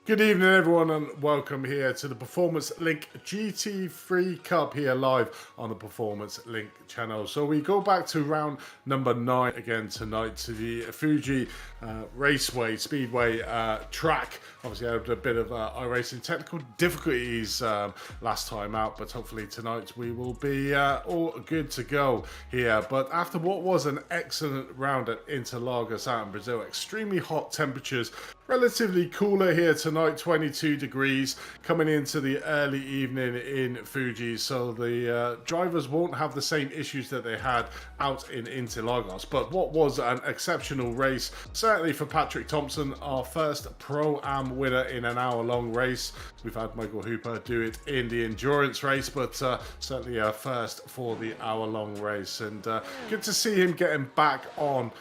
Good evening, everyone, and welcome here to the Performance Link GT3 Cup here live on the Performance Link channel. So we go back to round number 9 again tonight to the FUJI Raceway Speedway track. Obviously, I had a bit of Iracing technical difficulties last time out, but hopefully tonight we will be all good to go here. But after what was an excellent round at Interlagos out in Brazil, extremely hot temperatures, relatively cooler here tonight, 22 degrees coming into the early evening in Fuji, so the drivers won't have the same issues that they had out in Interlagos. But what was an exceptional race, certainly for Patrick Thompson, our first Pro-Am winner in an hour-long race. We've had Michael Hooper do it in the endurance race, but certainly a first for the hour-long race, and good to see him getting back on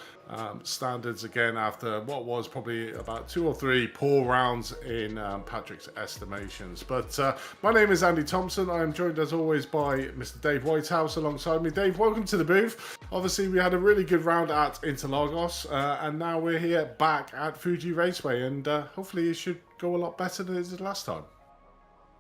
standards again after what was probably about 2 or 3 poor rounds in Patrick's estimations. But my name is Andy Thompson. I am joined as always by Mr. Dave Whitehouse alongside me. Dave, welcome to the booth. Obviously we had a really good round at Interlagos and now we're here back at Fuji Raceway, and hopefully it should go a lot better than it did last time.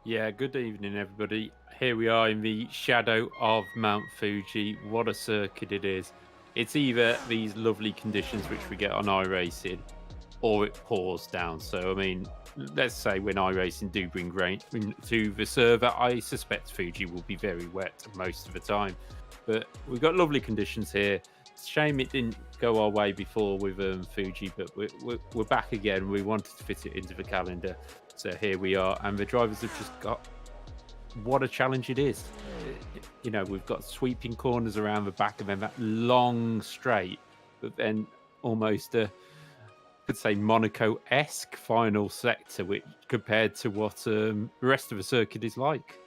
Yeah, good evening everybody. Here we are in the shadow of Mount Fuji. What a circuit it is. It's either these lovely conditions which we get on iRacing, or it pours down. So, I mean, let's say when iRacing do bring rain to the server, I suspect Fuji will be very wet most of the time. But we've got lovely conditions here. It's a shame it didn't go our way before with Fuji, but we're back again. We wanted to fit it into the calendar. So here we are, and the drivers have just got... What a challenge it is. You know, we've got sweeping corners around the back and then that long straight, but then almost a, could say, Monaco-esque final sector, which compared to what the rest of the circuit is like.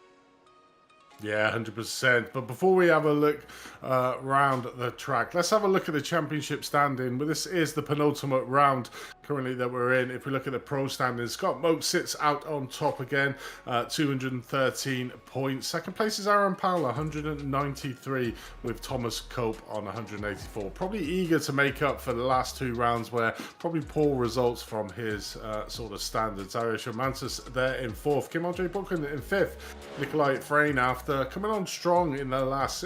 Yeah, 100%. But before we have a look round the track, let's have a look at the championship standing. Well, this is the penultimate round currently that we're in. If we look at the pro standings, Scott Moak sits out on top again, 213 points. Second place is Aaron Powell, 193, with Thomas Cope on 184. Probably eager to make up for the last 2 rounds where probably poor results from his sort of standards. Arish Romantis there in 4th, Kim Andre Buchan in 5th, Nikolai Frayne after coming on strong in the last,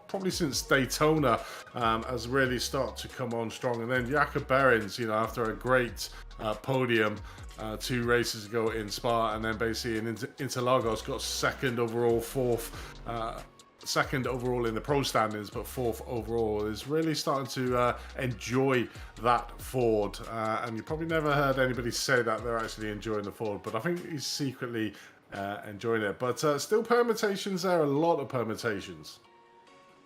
probably since Daytona, has really started to come on strong. And then Jakob Behrens, you know, after a great podium 2 races ago in Spa, and then basically in Interlagos got second overall, 4th, second overall in the pro standings, but 4th overall, is really starting to enjoy that Ford. And you probably never heard anybody say that they're actually enjoying the Ford, but I think he's secretly enjoying it. But still permutations there, a lot of permutations.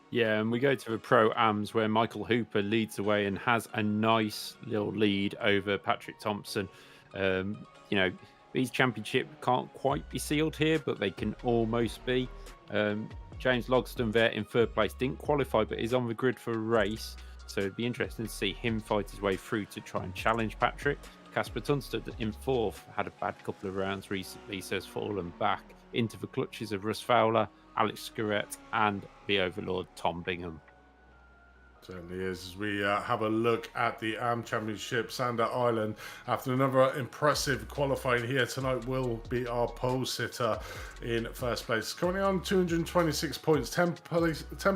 Yeah, and we go to the Pro-Ams where Michael Hooper leads the way and has a nice little lead over Patrick Thompson. You know, these championships can't quite be sealed here, but they can almost be. James Logston there in 3rd place, didn't qualify, but is on the grid for a race. So it'd be interesting to see him fight his way through to try and challenge Patrick. Casper Tunstad in 4th, had a bad couple of rounds recently, so has fallen back into the clutches of Russ Fowler, Alex Scarrett, and the Overlord Tom Bingham. Certainly is. As we have a look at the AM Championship, Sander Island, after another impressive qualifying here tonight, will be our pole sitter in 1st place. Currently on 226 points, 10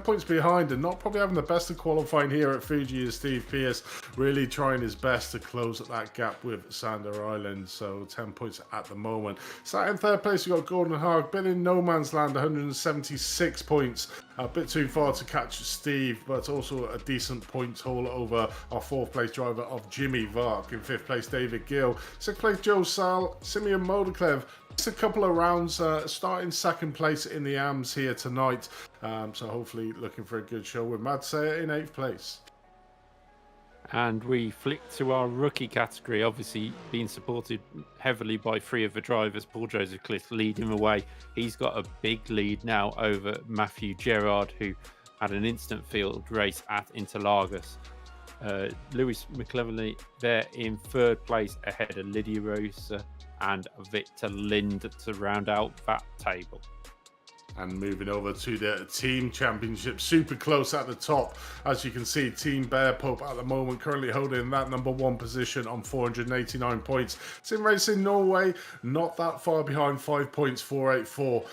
points behind, and not probably having the best of qualifying here at Fuji is Steve Pearce, really trying his best to close that gap with Sander Island. So 10 points at the moment. Sat in 3rd place, we've got Gordon Haag, been in no man's land, 176 points. A bit too far to catch Steve, but also a decent points haul over our 4th place driver of Jimmy Vark. In 5th place, David Gill. 6th place, Joe Sal. Simeon Modeklev. Just a couple of rounds, starting 2nd place in the AMs here tonight. So hopefully looking for a good show with Mad Sayer in 8th place. And we flick to our rookie category, obviously being supported heavily by 3 of the drivers. Paul Joseph Cliff leading the way. He's got a big lead now over Matthew Gerard, who had an instant field race at Interlagos. Lewis McCleverley there in 3rd place ahead of Lydia Rosa and Victor Lind to round out that table. And moving over to the team championship, super close at the top. As you can see, Team Bear Pope at the moment currently holding that #1 position on 489 points. Sim Racing Norway, not that far behind, 5 points, 484.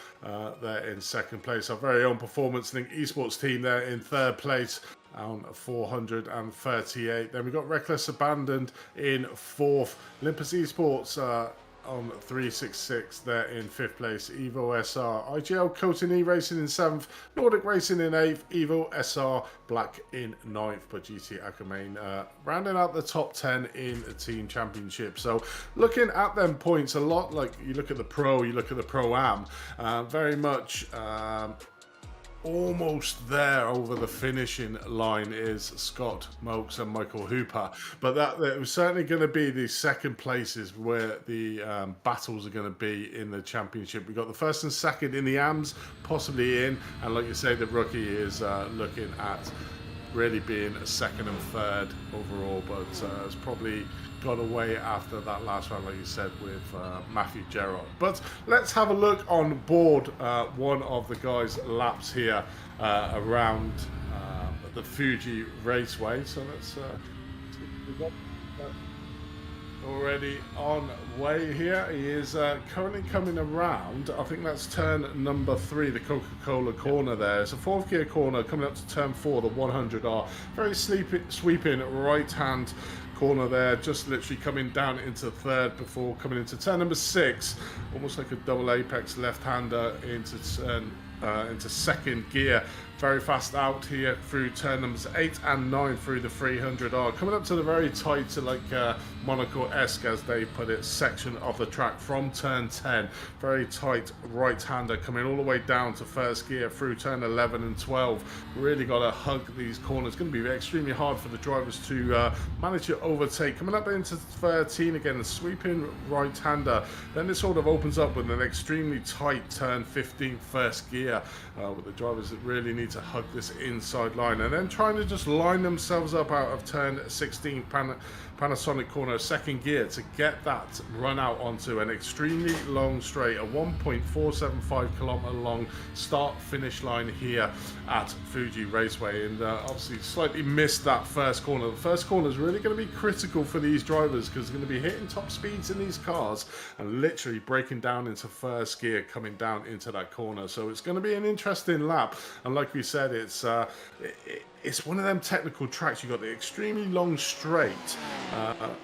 They're in second place. Our very own Performance Link Esports team there in third place on 438. Then we got Reckless Abandoned in fourth. Olympus Esports on 366, they're in 5th place. Evo SR, IGL Coton Racing in 7th, Nordic Racing in 8th, Evo SR Black in 9th, but GT Akamain rounding out the top 10 in the team championship. So looking at them points, a lot like you look at the Pro, you look at the Pro-Am, very much almost there over the finishing line is Scott Mokes and Michael Hooper, but that it was certainly going to be the second places where the battles are going to be in the championship. We got the first and second in the AMs possibly in, and like you say, the rookie is looking at really being a second and third overall, but it's probably got away after that last round, like you said, with Matthew Gerard. But let's have a look on board one of the guys' laps here around the Fuji Raceway. So let's see if we've got already on way here. He is currently coming around, I think that's turn #3, the Coca-Cola corner there. It's a 4th gear corner coming up to turn 4, the 100R. Very sweeping right hand corner there, just literally coming down into third before coming into turn #6, almost like a double apex left-hander into second gear. Very fast out here through turn numbers 8 and 9 through the 300R, coming up to the very tight, like Monaco-esque, as they put it, section of the track from turn 10. Very tight right-hander coming all the way down to first gear through turn 11 and 12. Really got to hug these corners. Going to be extremely hard for the drivers to manage to overtake. Coming up into 13 again, the sweeping right-hander. Then it sort of opens up with an extremely tight turn 15 first gear, with the drivers that really need to hug this inside line, and then trying to just line themselves up out of turn 16 Panasonic corner second gear to get that run out onto an extremely long straight, a 1.475 kilometer long start finish line here at Fuji Raceway. And obviously slightly missed that first corner. The first corner is really going to be critical for these drivers because they're going to be hitting top speeds in these cars and literally breaking down into first gear coming down into that corner. So it's going to be an interesting lap, and like we said, it's one of them technical tracks. You got the extremely long straight,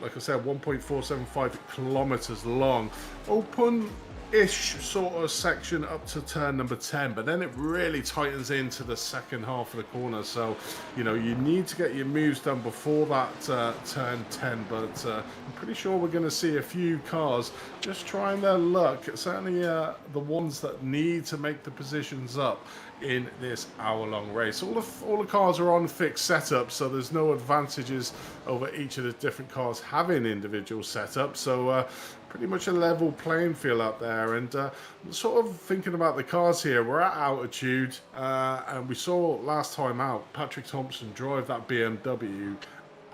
like I said, 1.475 kilometers long, open-ish sort of section up to turn number 10, but then it really tightens into the second half of the corner. So you know, you need to get your moves done before that turn 10, but I'm pretty sure we're going to see a few cars just trying their luck, certainly the ones that need to make the positions up in this hour-long race. All the cars are on fixed setups, so there's no advantages over each of the different cars having individual setups. So pretty much a level playing field out there. And sort of thinking about the cars here, we're at altitude, and we saw last time out Patrick Thompson drive that BMW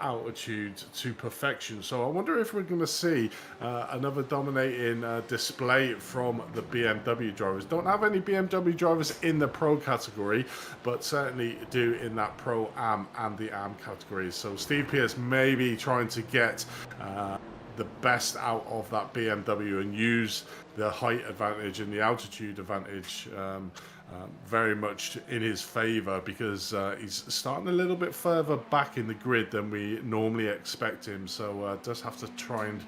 altitude to perfection. So I wonder if we're going to see another dominating display from the BMW drivers. Don't have any BMW drivers in the Pro category, but certainly do in that Pro-Am and the Am categories. So Steve Pearce may be trying to get the best out of that BMW and use the height advantage and the altitude advantage very much in his favor, because he's starting a little bit further back in the grid than we normally expect him. So does have to try and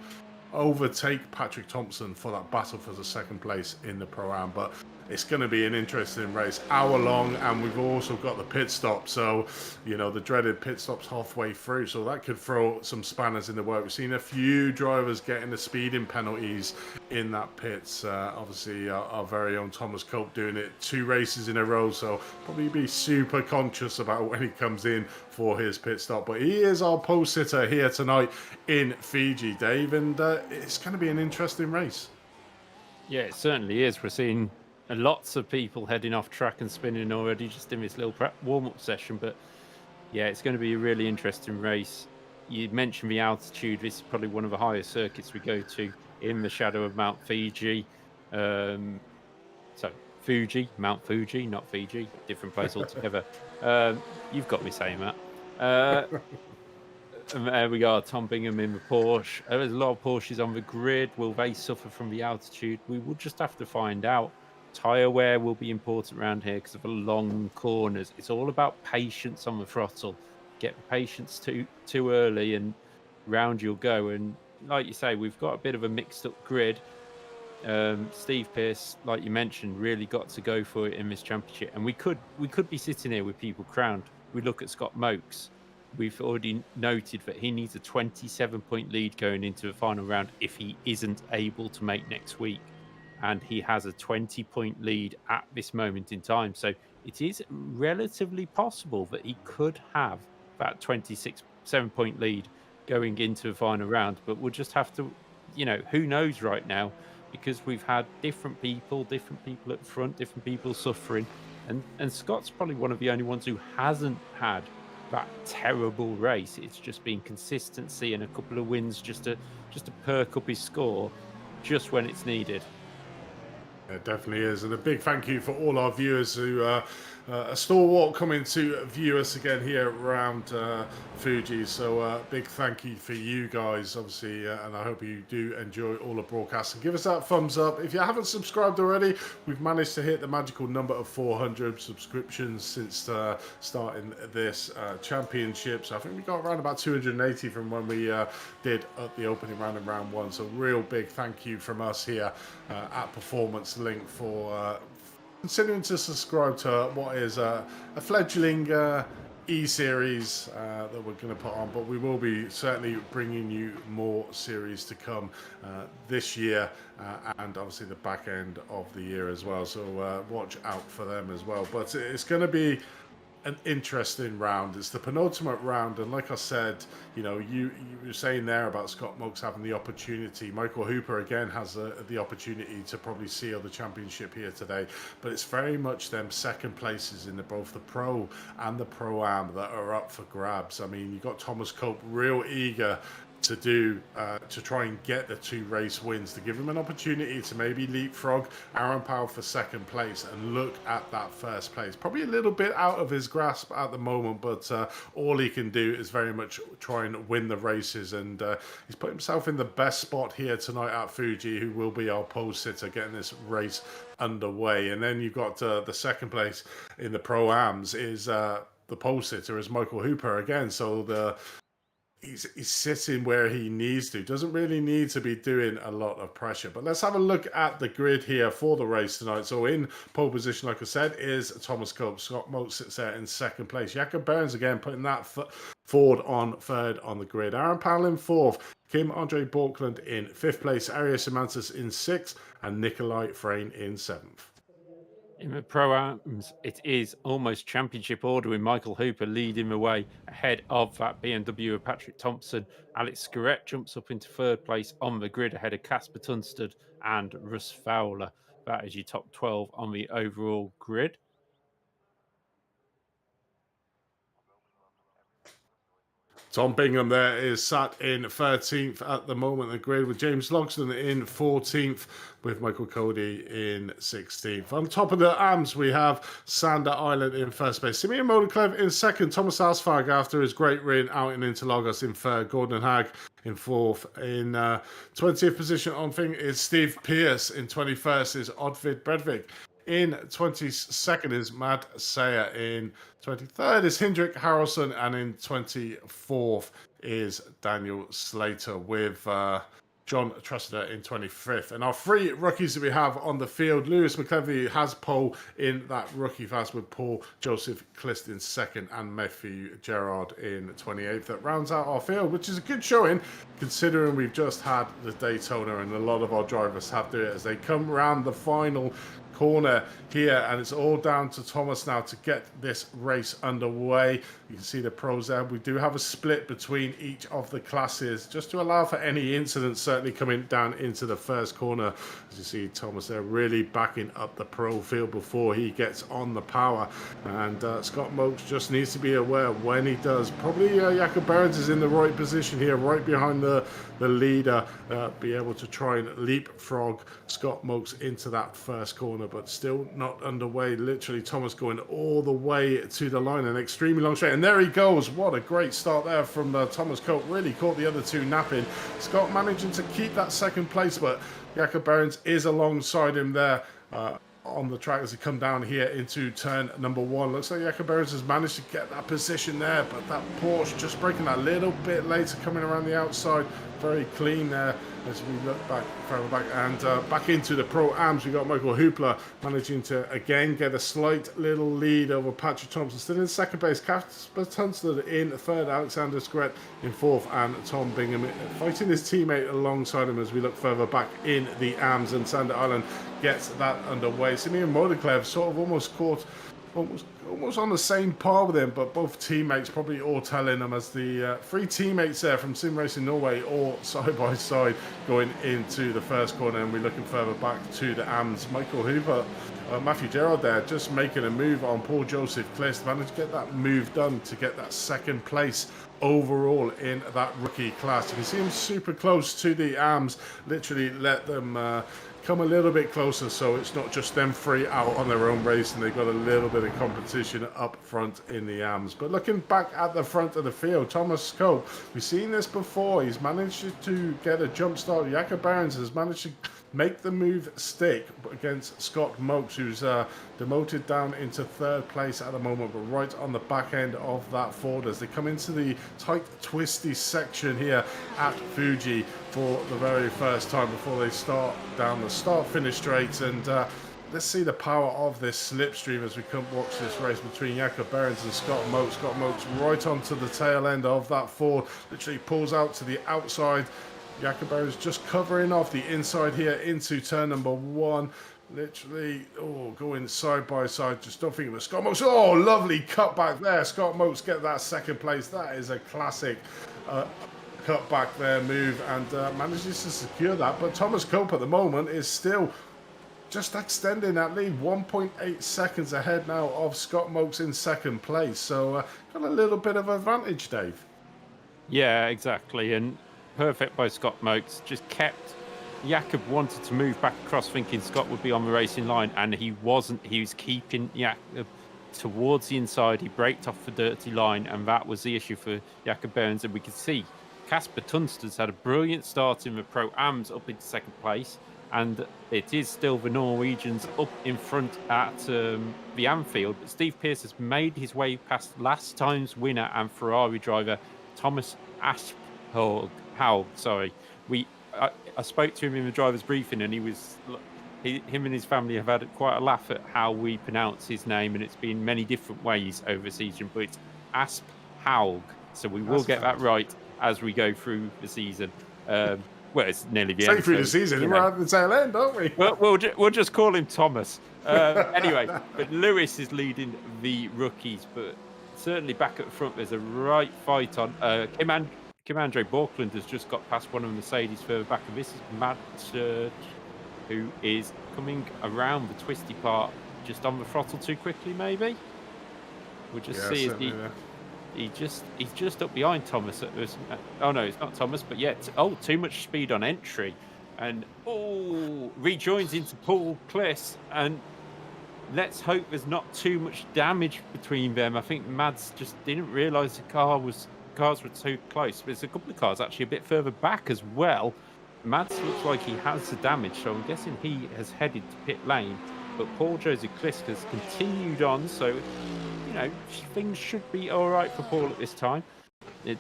overtake Patrick Thompson for that battle for the second place in the Pro-Am. But it's going to be an interesting race, hour long, and we've also got the pit stop. So, you know, the dreaded pit stops halfway through, so that could throw some spanners in the work. We've seen a few drivers getting the speeding penalties in that pits. Obviously, our very own Thomas Cope doing it 2 races in a row, so probably be super conscious about when he comes in for his pit stop. But he is our pole sitter here tonight in Fiji, Dave, and it's going to be an interesting race. Yeah, it certainly is. We're seeing lots of people heading off track and spinning already just in this little warm-up session. But yeah, it's going to be a really interesting race. You mentioned the altitude. This is probably one of the highest circuits we go to in the shadow of Mount Fiji. So Fuji, Mount Fuji, not Fiji, different place altogether. You've got me saying that. And there we go, Tom Bingham in the Porsche. There's a lot of Porsches on the grid. Will they suffer from the altitude? We will just have to find out. Tyre wear will be important around here because of the long corners. It's all about patience on the throttle. Get the patience too early and round you'll go. And like you say, we've got a bit of a mixed up grid. Steve Pearce, like you mentioned, really got to go for it in this championship. And we could be sitting here with people crowned. We look at Scott Mokes. We've already noted that he needs a 27-point lead going into the final round if he isn't able to make next week. And he has a 20-point lead at this moment in time. So it is relatively possible that he could have that 7-point lead going into the final round. But we'll just have to, who knows right now, because we've had different people at the front, different people suffering. And Scott's probably one of the only ones who hasn't had that terrible race. It's just been consistency and a couple of wins just to perk up his score just when it's needed. It definitely is, and a big thank you for all our viewers who are stalwart coming to view us again here around Fuji. So big thank you for you guys, obviously, and I hope you do enjoy all the broadcasts. And give us that thumbs up. If you haven't subscribed already, we've managed to hit the magical number of 400 subscriptions since starting this championship. So I think we got around about 280 from when we did at the opening round in round one. So real big thank you from us here at Performance Link for considering to subscribe to what is a fledgling E-series that we're going to put on, but we will be certainly bringing you more series to come this year and obviously the back end of the year as well, so watch out for them as well. But it's going to be an interesting round. It's the penultimate round, and like I said, you were saying there about Scott Mokes having the opportunity. Michael Hooper again has the opportunity to probably seal the championship here today, but it's very much them second places in both the Pro and the Pro-Am that are up for grabs. I mean, you've got Thomas Cope real eager to try and get the 2 race wins, to give him an opportunity to maybe leapfrog Aaron Powell for second place and look at that first place. Probably a little bit out of his grasp at the moment, but all he can do is very much try and win the races, and he's put himself in the best spot here tonight at Fuji, who will be our pole sitter getting this race underway. And then you've got the second place in the Pro-Ams is the pole sitter is Michael Hooper again, so he's sitting where he needs to. Doesn't really need to be doing a lot of pressure. But let's have a look at the grid here for the race tonight. So in pole position, like I said, is Thomas Cope. Scott Mokes sits there in second place. Jakob Burns again putting that Ford on third on the grid. Aaron Powell in fourth. Kim Andre Borkland in fifth place. Arias Semantis in sixth. And Nikolai Frayne in seventh. In the Pro-Ams, it is almost championship order with Michael Hooper leading the way ahead of that BMW of Patrick Thompson. Alex Scarrett jumps up into third place on the grid ahead of Casper Tunstad and Russ Fowler. That is your top 12 on the overall grid. Tom Bingham there is sat in 13th at the moment on the grid, with James Logsdon in 14th, with Michael Cody in 16th. On top of the AMs, we have Sander Island in first place, Simeon Motorclev in second, Thomas Asfag after his great win out in Interlagos in third, Gordon Hag in fourth. In 20th position on thing is Steve Pearce. In 21st is Oddvid Bredvik. In 22nd is Mad Sayer. In 23rd is Hendrik Harrelson. And in 24th is Daniel Slater, with John Tressida in 25th. And our 3 rookies that we have on the field, Lewis McClevy has pole in that rookie fast, with Paul Joseph Clist in second and Matthew Gerard in 28th. That rounds out our field, which is a good showing considering we've just had the Daytona, and a lot of our drivers have to do it as they come around the final corner here, and it's all down to Thomas now to get this race underway. You can see the pros there. We do have a split between each of the classes just to allow for any incidents certainly coming down into the first corner. As you see, Thomas there really backing up the pro field before he gets on the power, and Scott Mokes just needs to be aware when he does. Probably Jakob Burns is in the right position here, right behind the the leader be able to try and leapfrog Scott Mokes into that first corner, but still not underway. Literally, Thomas going all the way to the line, an extremely long straight, and there he goes. What a great start there from Thomas Cope. Really caught the other two napping. Scott managing to keep that second place, but Jakob Behrens is alongside him there on the track as he come down here into turn number 1. Looks like Jakob Behrens has managed to get that position there, but that Porsche just breaking that little bit later, coming around the outside. Very clean there as we look back, further back, and back into the Pro-Ams. We got Michael Hoopla managing to again get a slight little lead over Patrick Thompson. Still in second place, Casper Tunstall in third, Alexander Skret in fourth, and Tom Bingham fighting his teammate alongside him as we look further back in the Ams, and Sander Island gets that underway. Simeon Modeklev sort of almost caught, almost on the same par with him, but both teammates probably all telling him, as the three teammates there from Sim Racing Norway all side by side going into the first corner, and we're looking further back to the AMS. Michael Hoover, Matthew Gerard there just making a move on Paul Joseph Clist, managed to get that move done to get that second place overall in that rookie class. You can see him super close to the AMS, literally let them come a little bit closer, so it's not just them three out on their own race, and they've got a little bit of competition up front in the AMS. But looking back at the front of the field, Thomas Cope, we've seen this before. He's managed to get a jump start. Jakob Behrens has managed to make the move stick against Scott Mokes, who's demoted down into third place at the moment, but right on the back end of that Ford as they come into the tight, twisty section here at Fuji for the very first time before they start down the start-finish straights. And let's see the power of this slipstream as we come watch this race between Jakob Behrens and Scott Mokes. Scott Mokes right onto the tail end of that Ford, literally pulls out to the outside. Jakob Behrens just covering off the inside here into turn number 1. Literally, going side by side. Just don't think of it. Scott Mokes. Oh, lovely cut back there. Scott Mokes get that second place. That is a classic cut back there move, and manages to secure that. But Thomas Cope at the moment is still just extending that lead, 1.8 seconds ahead now of Scott Mokes in second place. So got a little bit of advantage, Dave. Yeah, exactly. And perfect by Scott Mokes. Just kept, Jakob wanted to move back across thinking Scott would be on the racing line, and he wasn't. He was keeping Jakob towards the inside. He braked off the dirty line, and that was the issue for Jakob Behrens. And we could see Casper Tunstall's had a brilliant start in the Pro-Ams up into second place, and it is still the Norwegians up in front at the Anfield. But Steve Pearce has made his way past last time's winner and Ferrari driver Thomas Asphaug. Sorry. I spoke to him in the driver's briefing, and him and his family have had quite a laugh at how we pronounce his name, and it's been many different ways over the season, but it's Asphaug, so we will get that right as we go through the season. Well, it's nearly the end. Through the season, we're at the tail end, aren't we? Well, we'll just call him Thomas. Anyway, but Lewis is leading the rookies, but certainly back at the front, there's a right fight on. Kim Andre Borkland has just got past one of the Mercedes further back, and this is Matt Church, who is coming around the twisty part, just on the throttle too quickly, maybe. We'll just see as he's just up behind Thomas at this. Oh no, it's not Thomas, but yeah. Too much speed on entry, and rejoins into Paul Kliss, and let's hope there's not too much damage between them. I think Mads just didn't realise the cars were too close. There's a couple of cars actually a bit further back as well. Mads looks like he has the damage, so I'm guessing he has headed to pit lane. But Paul Joseph Klisk has continued on, so things should be all right for Paul at this time.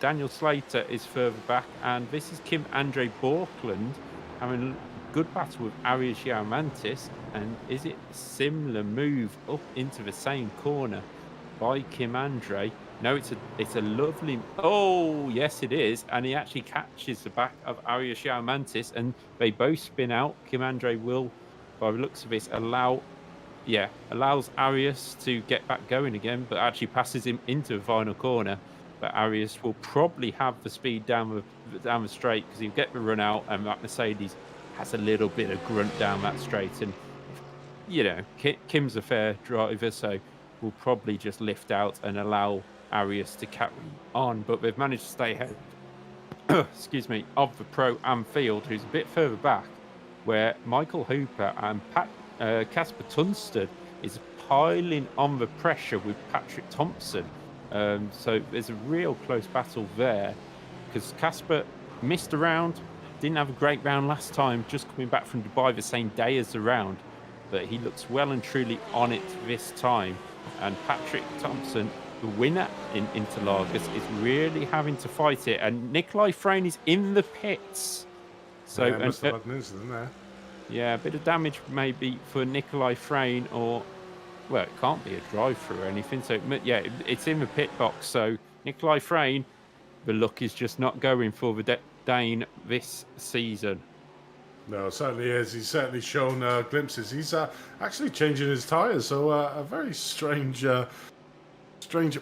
Daniel Slater is further back, and this is Kim Andre Borkland having a good battle with Arias Yaumantis. And is it a similar move up into the same corner by Kim Andre? No, it's a lovely. Oh, yes, it is. And he actually catches the back of Arias Yaumantis, and they both spin out. Kim Andre will, by the looks of this, allows Arias to get back going again, but actually passes him into the final corner. But Arias will probably have the speed down the straight, because he'll get the run out, and that Mercedes has a little bit of grunt down that straight. And Kim's a fair driver, so we'll probably just lift out and allow Arias to carry on, but they've managed to stay ahead excuse me, of the Pro-Am field, who's a bit further back, where Michael Hooper and Casper Tunstall is piling on the pressure with Patrick Thompson. So there's a real close battle there, because Casper missed a round, didn't have a great round last time, just coming back from Dubai the same day as the round, but he looks well and truly on it this time. And Patrick Thompson, the winner in Interlagos, is really having to fight it. And Nikolai Frane is in the pits. So yeah, must have had an incident there. Yeah, a bit of damage maybe for Nikolai Frane, or, well, it can't be a drive-through or anything. So, yeah, it's in the pit box. So Nikolai Frane, the luck is just not going for the Dane this season. No, it certainly is. He's certainly shown glimpses. He's actually changing his tyres, so a very strange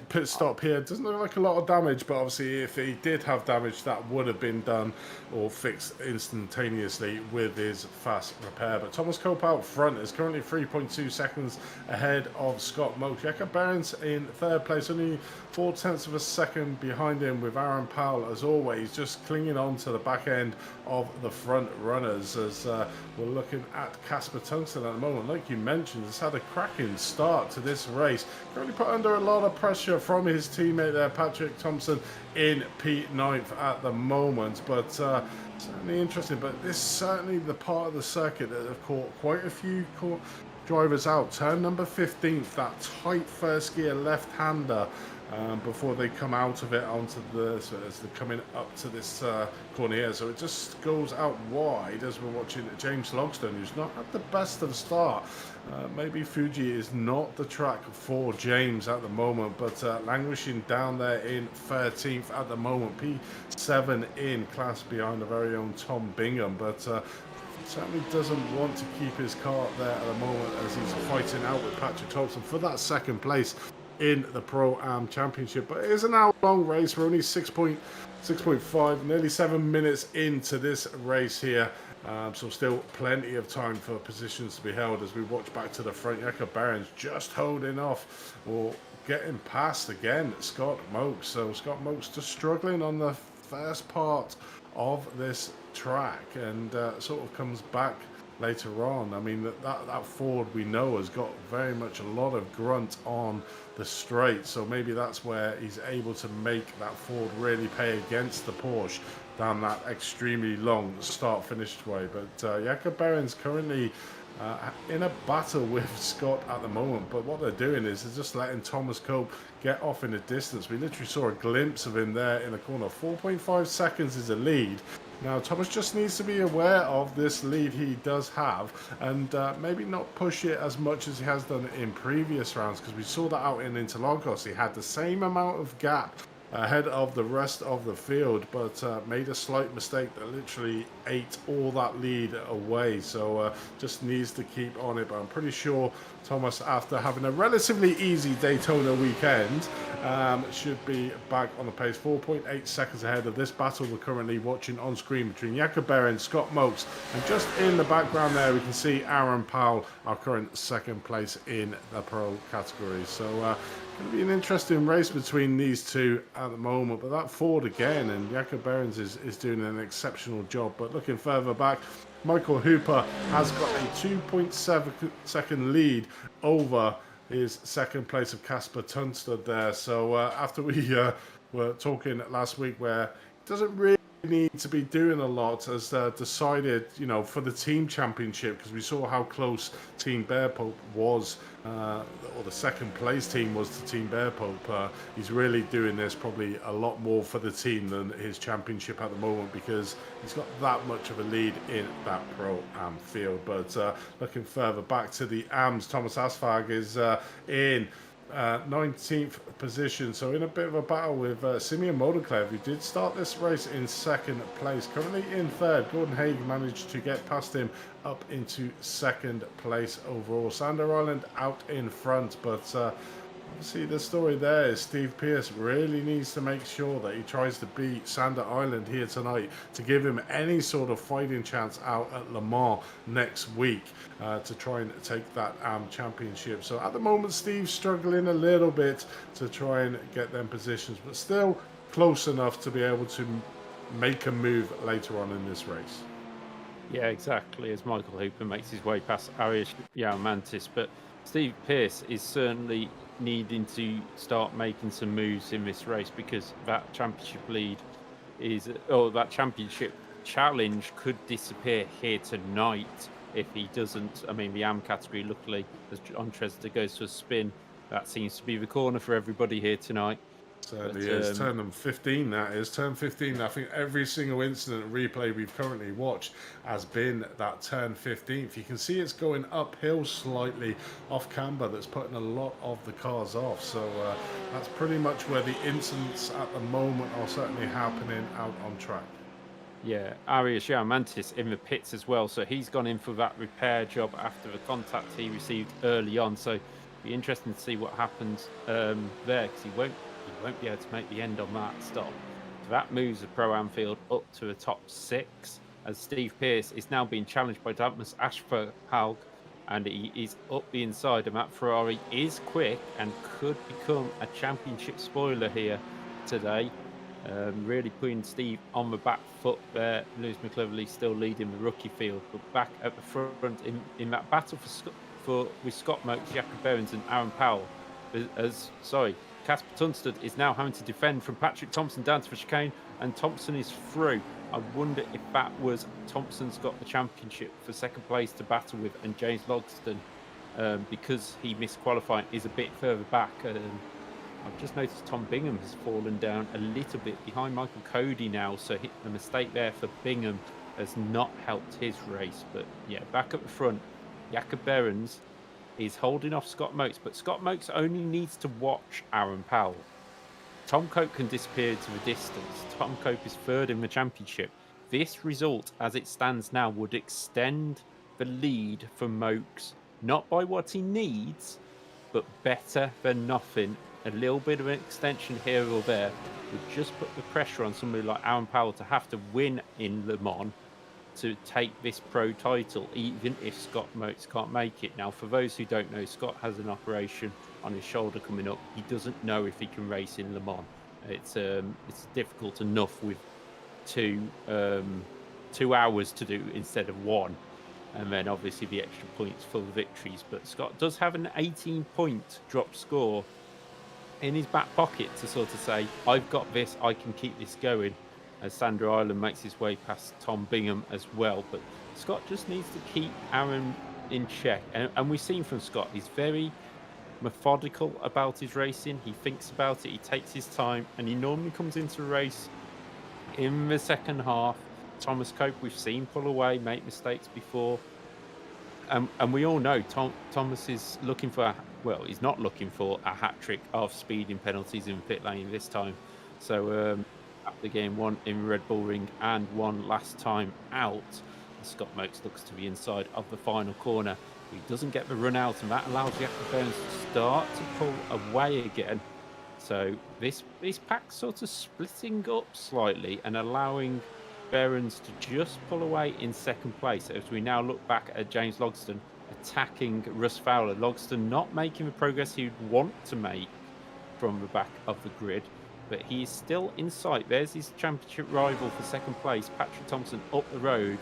pit stop here. Doesn't look like a lot of damage, but obviously if he did have damage, that would have been done or fixed instantaneously with his fast repair. But Thomas Cope out front is currently 3.2 seconds ahead of Scott Moak. Jakob Behrens in third place, only 0.4 of a second behind him, with Aaron Powell, as always, just clinging on to the back end of the front runners, as we're looking at Casper Tungsten at the moment. Like you mentioned, has had a cracking start to this race. Currently put under a lot of pressure from his teammate there, Patrick Thompson, in P9 at the moment. But certainly interesting. But this is certainly the part of the circuit that have caught quite a few drivers out. Turn number 15, that tight first gear left-hander, before they come out of it onto the, so as they're coming up to this corner here. So it just goes out wide as we're watching James Logston, who's not at the best of start. Maybe Fuji is not the track for James at the moment, but languishing down there in 13th at the moment. P7 in class behind the very own Tom Bingham, but certainly doesn't want to keep his car there at the moment, as he's fighting out with Patrick Thompson for that second place in the Pro-Am Championship. But it is an hour-long race. We're only 6.5, nearly 7 minutes into this race here. So still plenty of time for positions to be held as we watch back to the front. Jakob Behrens just holding off, or getting past again Scott Moakes. So Scott Moakes just struggling on the first part of this track, and sort of comes back later on. I mean, that Ford, we know, has got very much a lot of grunt on the straight, so maybe that's where he's able to make that Ford really pay against the Porsche down that extremely long start-finish way. But Jakob Behrens currently in a battle with Scott at the moment, but what they're doing is they're just letting Thomas Cope get off in the distance. We literally saw a glimpse of him there in the corner. 4.5 seconds is a lead. Now Thomas just needs to be aware of this lead he does have, and maybe not push it as much as he has done in previous rounds, because we saw that out in Interlagos. He had the same amount of gap ahead of the rest of the field, but made a slight mistake that literally ate all that lead away. So just needs to keep on it. But I'm pretty sure Thomas, after having a relatively easy Daytona weekend, should be back on the pace. 4.8 seconds ahead of this battle we're currently watching on screen between Jakob Behrens, Scott Moakes, and just in the background there we can see Aaron Powell, our current second place in the pro category. So going to be an interesting race between these two at the moment. But that Ford again, and Jakob Behrens is doing an exceptional job. But looking further back, Michael Hooper has got a 2.7 second lead over his second place of Casper Tunstall there. So after we were talking last week, where it doesn't really need to be doing a lot, as decided, you know, for the team championship, because we saw how close Team Bearpope was, or the second place team was to Team Bearpope. He's really doing this probably a lot more for the team than his championship at the moment, because he's got that much of a lead in that Pro-Am field. But looking further back to the AMs, Thomas Asfag is in 19th position, so in a bit of a battle with Simeon Motorclev, who did start this race in second place. Currently in third, Gordon Haig managed to get past him up into second place overall. Sander Island out in front, but obviously the story there is Steve Pearce really needs to make sure that he tries to beat Sander Island here tonight to give him any sort of fighting chance out at Le Mans next week, to try and take that championship. So at the moment, Steve's struggling a little bit to try and get them positions, but still close enough to be able to make a move later on in this race. Yeah, exactly. As Michael Hooper makes his way past Arias Mantis, but Steve Pearce is certainly needing to start making some moves in this race because that championship lead is, or that championship challenge could disappear here tonight if he doesn't. I mean, the AM category, luckily, as John Tresder goes to a spin, that seems to be the corner for everybody here tonight. Certainly But is. Turn them 15, that is. Turn 15. I think every single incident replay we've currently watched has been that turn 15th. You can see it's going uphill slightly off camber. That's putting a lot of the cars off. So that's pretty much where the incidents at the moment are certainly happening out on track. yeah, Arias Mantis in the pits as well. So he's gone in for that repair job after the contact he received early on. So be interesting to see what happens there, because he won't be able to make the end on that stop. So that moves the Pro-Am field up to the top 6, as Steve Pearce is now being challenged by Thomas Ashford-Halg, and he is up the inside, and that Ferrari is quick and could become a championship spoiler here today. Really putting Steve on the back foot there. Lewis McCleverly still leading the rookie field, but back at the front in that battle with Scott Mokes, Jakob Behrens and Aaron Powell. Casper Tunstad is now having to defend from Patrick Thompson down to the chicane, and Thompson is through. I wonder if that was Thompson's got the championship for second place to battle with, and James Logston, because he missed qualifying, is a bit further back. I've just noticed Tom Bingham has fallen down a little bit behind Michael Cody now, so the mistake there for Bingham has not helped his race. But yeah, back up the front, Jakob Behrens is holding off Scott Mokes, but Scott Mokes only needs to watch Aaron Powell. Tom Cope can disappear into the distance. Tom Cope is third in the championship. This result, as it stands now, would extend the lead for Mokes, not by what he needs, but better than nothing. A little bit of an extension here or there would just put the pressure on somebody like Aaron Powell to have to win in Le Mans to take this pro title, even if Scott Mokes can't make it. Now, for those who don't know, Scott has an operation on his shoulder coming up. He doesn't know if he can race in Le Mans. It's difficult enough with two hours to do instead of one, and then obviously the extra points for the victories. But Scott does have an 18-point drop score in his back pocket to sort of say, I've got this, I can keep this going, as Sandra Ireland makes his way past Tom Bingham as well. But Scott just needs to keep Aaron in check. And we've seen from Scott, he's very methodical about his racing. He thinks about it, he takes his time, and he normally comes into a race in the second half. Thomas Cope, we've seen pull away, make mistakes before. And we all know Thomas is looking for, he's not looking for a hat-trick of speeding penalties in the pit lane this time. So after getting one in Red Bull Ring and one last time out, Scott Mokes looks to the inside of the final corner. He doesn't get the run out, and that allows Jakob Behrens to start to pull away again. So this pack sort of splitting up slightly and allowing Behrens to just pull away in second place, as we now look back at James Logston attacking Russ Fowler. Logston not making the progress he would want to make from the back of the grid, but he is still in sight. There's his championship rival for second place, Patrick Thompson, up the road,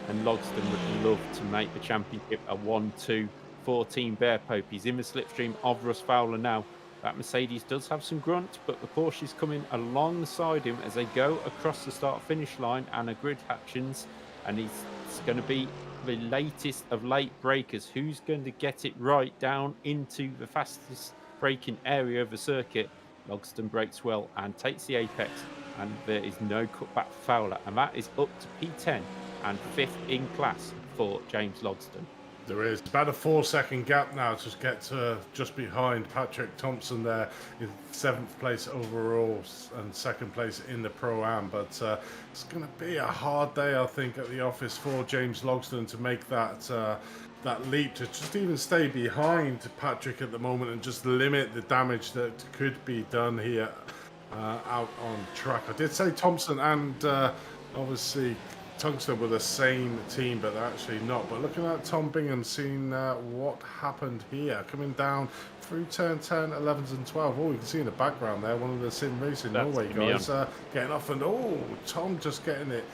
and Logston would love to make the championship a 1-2-14 Bear Pope. He's in the slipstream of Russ Fowler now. That Mercedes does have some grunt, but the Porsche is coming alongside him as they go across the start-finish line and a grid hatchins, and it's going to be the latest of late breakers. Who's going to get it right down into the fastest braking area of the circuit? Logston brakes well and takes the apex, and there is no cutback for Fowler, and that is up to P10 and 5th in class for James Logston. There is about a 4-second gap now to get to just behind Patrick Thompson there in 7th place overall and 2nd place in the Pro-Am. But it's going to be a hard day, I think, at the office for James Logston to make that leap, to just even stay behind Patrick at the moment and just limit the damage that could be done here out on track. I did say Thompson and obviously Tungsten were the same team, but they're actually not. But looking at Tom Bingham, seeing what happened here, coming down through turn 10, 11s and 12. Oh, you can see in the background there, one of the Sim Racing That's Norway guys getting off, and oh, Tom just getting it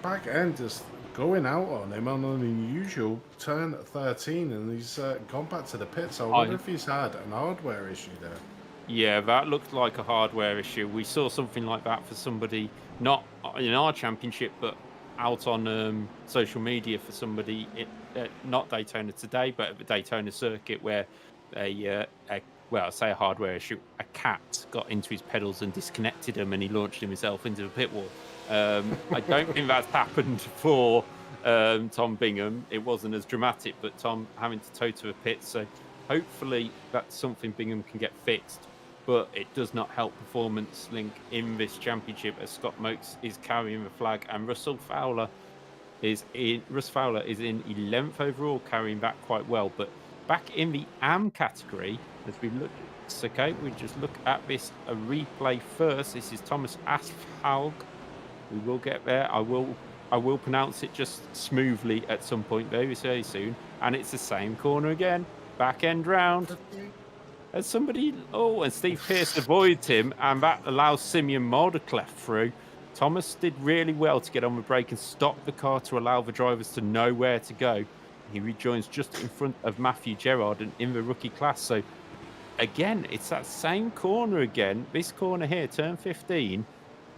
back end, just going out on him on an unusual turn 13, and he's gone back to the pit. So I wonder if he's had an hardware issue there. Yeah, that looked like a hardware issue. We saw something like that for somebody, not in our championship, but out on social media for somebody, not Daytona today, but at the Daytona circuit, where well, I say a hardware issue, a cat got into his pedals and disconnected him, and he launched himself into the pit wall. I don't think that's happened for Tom Bingham. It wasn't as dramatic, but Tom having to tow to a pit, so hopefully that's something Bingham can get fixed. But it does not help Performance Link in this championship, as Scott Mokes is carrying the flag, and Russ Fowler is in 11th overall, carrying that quite well. But back in the AM category, as we look, it's okay, we just look at this a replay first. This is Thomas Asphaug. We will get there. I will pronounce it just smoothly at some point very soon. And it's the same corner again, back end round. As somebody, and Steve Pearce avoids him, and that allows Simeon Moldeclef through. Thomas did really well to get on the brake and stop the car to allow the drivers to know where to go. He rejoins just in front of Matthew Gerard and in the rookie class. So again, it's that same corner again. This corner here, turn 15,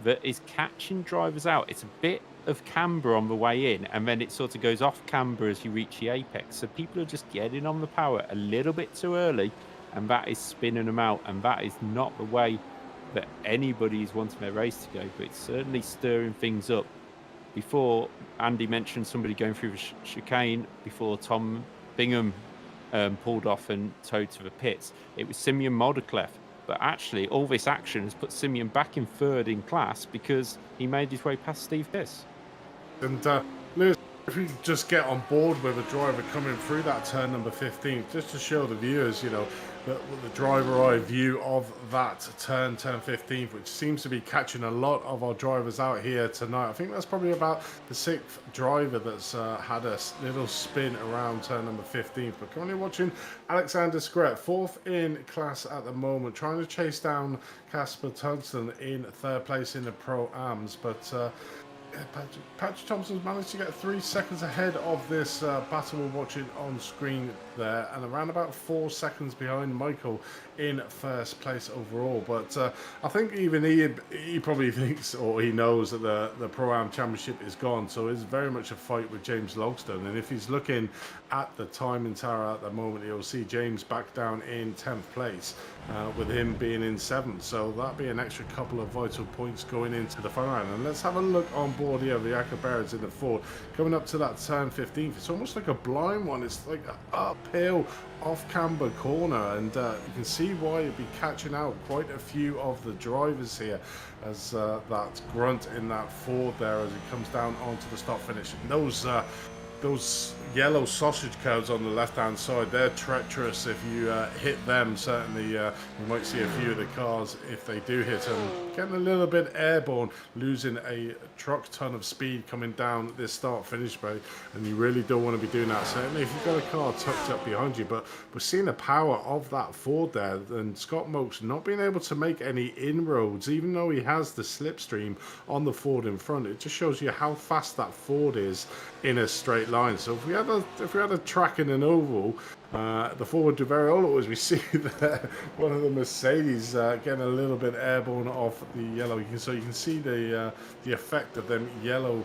that is catching drivers out. It's a bit of camber on the way in, and then it sort of goes off camber as you reach the apex. So people are just getting on the power a little bit too early, and that is spinning them out, and that is not the way that anybody is wanting their race to go, but it's certainly stirring things up. Before, Andy mentioned somebody going through the chicane before Tom Bingham pulled off and towed to the pits. It was Simeon Moldeclef, but actually all this action has put Simeon back in third in class because he made his way past Steve Pearce. And Lewis, if you just get on board with a driver coming through that turn number 15, just to show the viewers, you know, the driver eye view of that turn 15, which seems to be catching a lot of our drivers out here tonight. I think that's probably about the 6th driver that's had a little spin around turn number 15. But currently watching Alexander Scrett, 4th in class at the moment, trying to chase down Casper Tungsten in 3rd place in the Pro-Ams, but Patrick Thompson's managed to get 3 seconds ahead of this battle we're watching on screen there, and around about 4 seconds behind Michael in 1st place overall. But I think even he probably thinks, or he knows, that the Pro-Am Championship is gone, so it's very much a fight with James Logstone. And if he's looking at the timing tower at the moment, he'll see James back down in 10th place, with him being in 7th, so that'd be an extra couple of vital points going into the final round. And let's have a look on board here. The Akabards in the Ford coming up to that turn 15. It's almost like a blind one. It's like an uphill off camber corner, and you can see why it'd be catching out quite a few of the drivers here, as that grunt in that Ford there as it comes down onto the start finish. And those yellow sausage curves on the left hand side, they're treacherous. If you hit them, certainly you might see a few of the cars, if they do hit them, getting a little bit airborne, losing a truck ton of speed coming down this start finish break, and you really don't want to be doing that, certainly if you've got a car tucked up behind you. But we're seeing the power of that Ford there, and Scott Mokes not being able to make any inroads, even though he has the slipstream on the Ford in front. It just shows you how fast that Ford is in a straight line. So if we had a track in an oval, the Ford Duveriolo, as we see there, one of the Mercedes getting a little bit airborne off the yellow. So you can see the effect of them yellow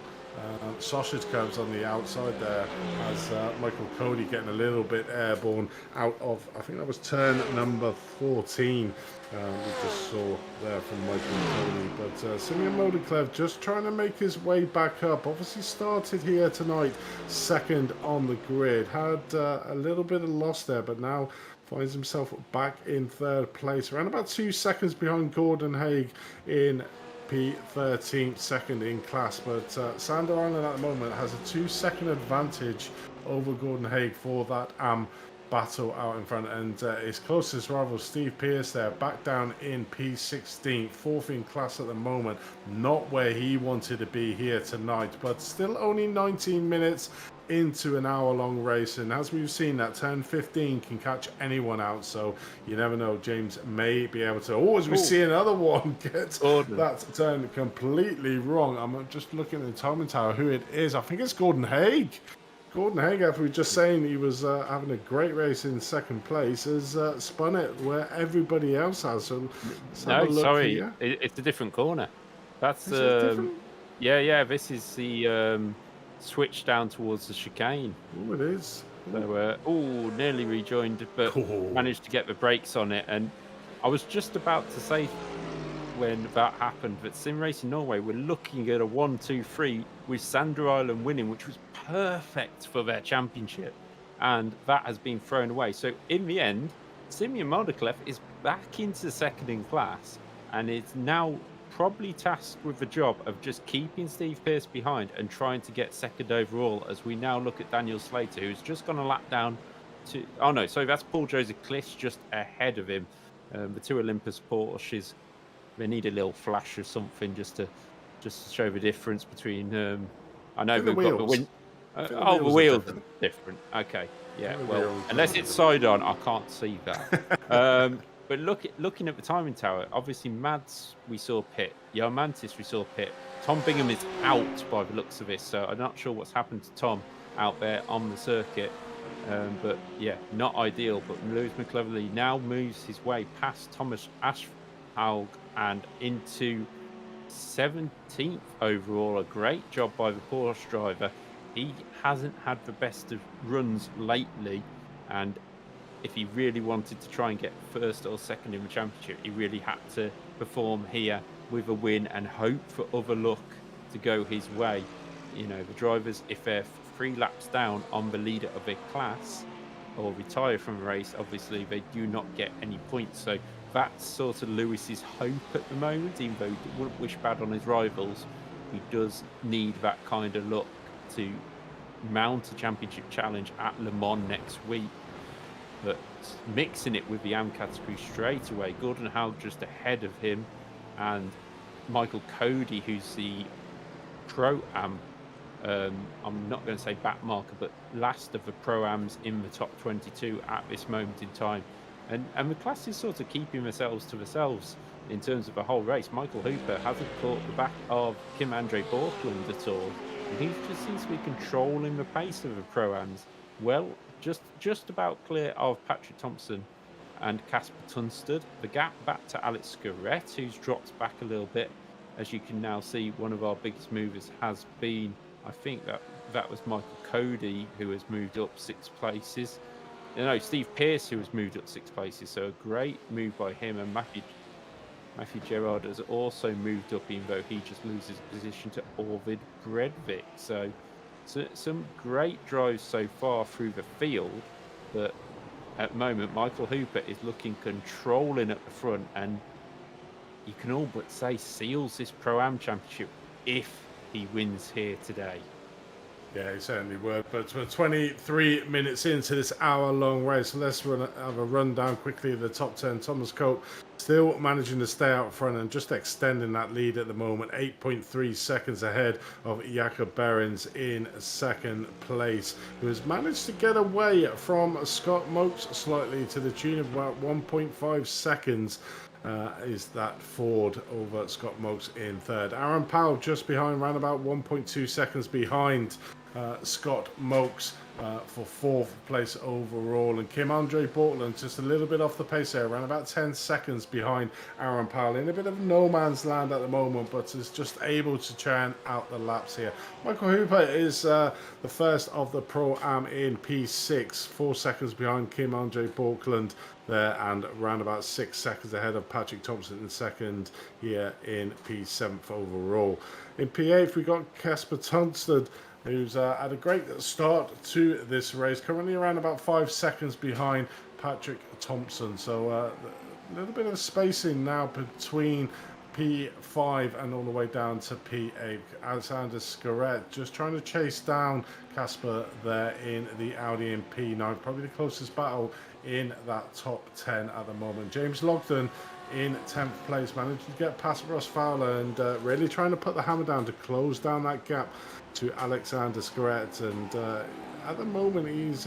sausage curves on the outside there, as Michael Cody getting a little bit airborne out of, I think that was turn number 14. We just saw there from Michael Cody. But Simeon Moldeclef just trying to make his way back up. Obviously started here tonight 2nd on the grid. Had a little bit of loss there, but now finds himself back in 3rd place. Around about 2 seconds behind Gordon Haig in P13, 2nd in class. But Sander Island at the moment has a 2-second advantage over Gordon Haig for that battle out in front, and his closest rival Steve Pearce there back down in P16, fourth in class at the moment, not where he wanted to be here tonight, but still only 19 minutes into an hour-long race, and as we've seen, that turn 15 can catch anyone out, so you never know, James may be able to, as we see another one get that turn completely wrong. I'm just looking at the timing tower who it is. I think it's Gordon Haig. Gordon Haig, after we were just saying he was having a great race in second place, has spun it where everybody else has. So no, sorry, it's a different corner. That's yeah. This is the switch down towards the chicane. Oh, it is. So nearly rejoined, but managed to get the brakes on it. And I was just about to say when that happened that Sim Racing Norway were looking at a 1-2-3 with Sander Island winning, which was perfect for their championship, and that has been thrown away. So in the end, Simeon Maldaclef is back into second in class and is now probably tasked with the job of just keeping Steve Pearce behind and trying to get second overall, as we now look at Daniel Slater, who's just gone a lap down to that's Paul Joseph Cliss just ahead of him. The two Olympus Porsches, they need a little flash or something just to show the difference between I know we've got the win. The wheels are different. Okay, yeah. Well, unless it's side on, I can't see that. But looking at the timing tower, obviously Mads we saw pit, Yarmantis we saw pit. Tom Bingham is out by the looks of this, so I'm not sure what's happened to Tom out there on the circuit. But yeah, not ideal. But Lewis McCleverly now moves his way past Thomas Aschhaug and into 17th overall. A great job by the Porsche driver. He hasn't had the best of runs lately, and if he really wanted to try and get first or second in the championship, he really had to perform here with a win and hope for other luck to go his way. You know, the drivers, if they're 3 laps down on the leader of their class or retire from the race, obviously they do not get any points. So that's sort of Lewis's hope at the moment, even though he wouldn't wish bad on his rivals. He does need that kind of luck to mount a championship challenge at Le Mans next week. But mixing it with the AM category straight away, Gordon Haug just ahead of him, and Michael Cody, who's the Pro-Am, I'm not going to say back marker, but last of the Pro-Ams in the top 22 at this moment in time. And the class is sort of keeping themselves to themselves in terms of the whole race. Michael Hooper hasn't caught the back of Kim Andre Borkland at all. And he just seems to be controlling the pace of the Pro-Ams. Well, just about clear of Patrick Thompson and Casper Tunstad. The gap back to Alex Scarrett, who's dropped back a little bit. As you can now see, one of our biggest movers has been, I think that was Michael Cody, who has moved up 6 places. No, Steve Pearce, who has moved up 6 places. So a great move by him. And Matthew Gerard has also moved up, even though he just loses position to Orvid Bredvik. So some great drives so far through the field, but at the moment Michael Hooper is looking controlling at the front, and you can all but say seals this Pro-Am championship if he wins here today. Yeah, he certainly would. But we're 23 minutes into this hour-long race. So let's have a rundown quickly of the top 10. Thomas Cope still managing to stay out front and just extending that lead at the moment. 8.3 seconds ahead of Jakob Behrens in second place, who has managed to get away from Scott Mokes slightly to the tune of about 1.5 seconds. Is that Ford over Scott Mokes in third. Aaron Powell just behind, around about 1.2 seconds behind Scott Mokes for fourth place overall. And Kim Andre Bortland just a little bit off the pace there, around about 10 seconds behind Aaron Powell, in a bit of no man's land at the moment, but is just able to churn out the laps here. Michael Hooper is the first of the Pro-Am in P6, 4 seconds behind Kim Andre Bortland there, and around about 6 seconds ahead of Patrick Thompson in second here in P7th overall. In P8 we got Casper Tunstad, who's had a great start to this race, currently around about 5 seconds behind Patrick Thompson. So a little bit of spacing now between P5 and all the way down to P8. Alexander Scaret just trying to chase down Casper there in the Audi in P9. Probably the closest battle in that top 10 at the moment. James Logden in 10th place, managed to get past Ross Fowler and really trying to put the hammer down to close down that gap to Alexander Scaret. And at the moment, he's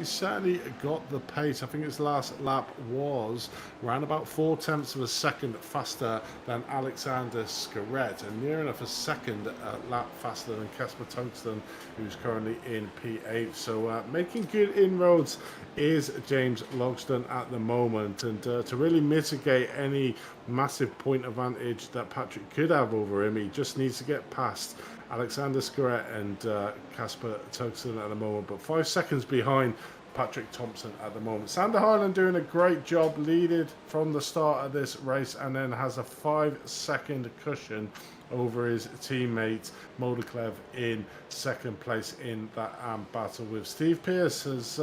certainly got the pace. I think his last lap was around about 0.4 of a second faster than Alexander Scaret, and near enough a second lap faster than Casper Tungsten, who's currently in P8. So making good inroads is James Logston at the moment, and to really mitigate any massive point advantage that Patrick could have over him, he just needs to get past Alexander Scaret and Casper Tungsten at the moment, but 5 seconds behind Patrick Thompson at the moment. Sander Highland doing a great job, leading from the start of this race, and then has a 5-second cushion over his teammate Moldeclev in second place in that battle. With Steve Pearce has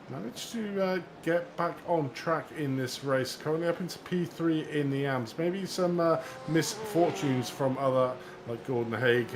managed to get back on track in this race, currently up into P3 in the AMS. Maybe some misfortunes from other, like Gordon Haig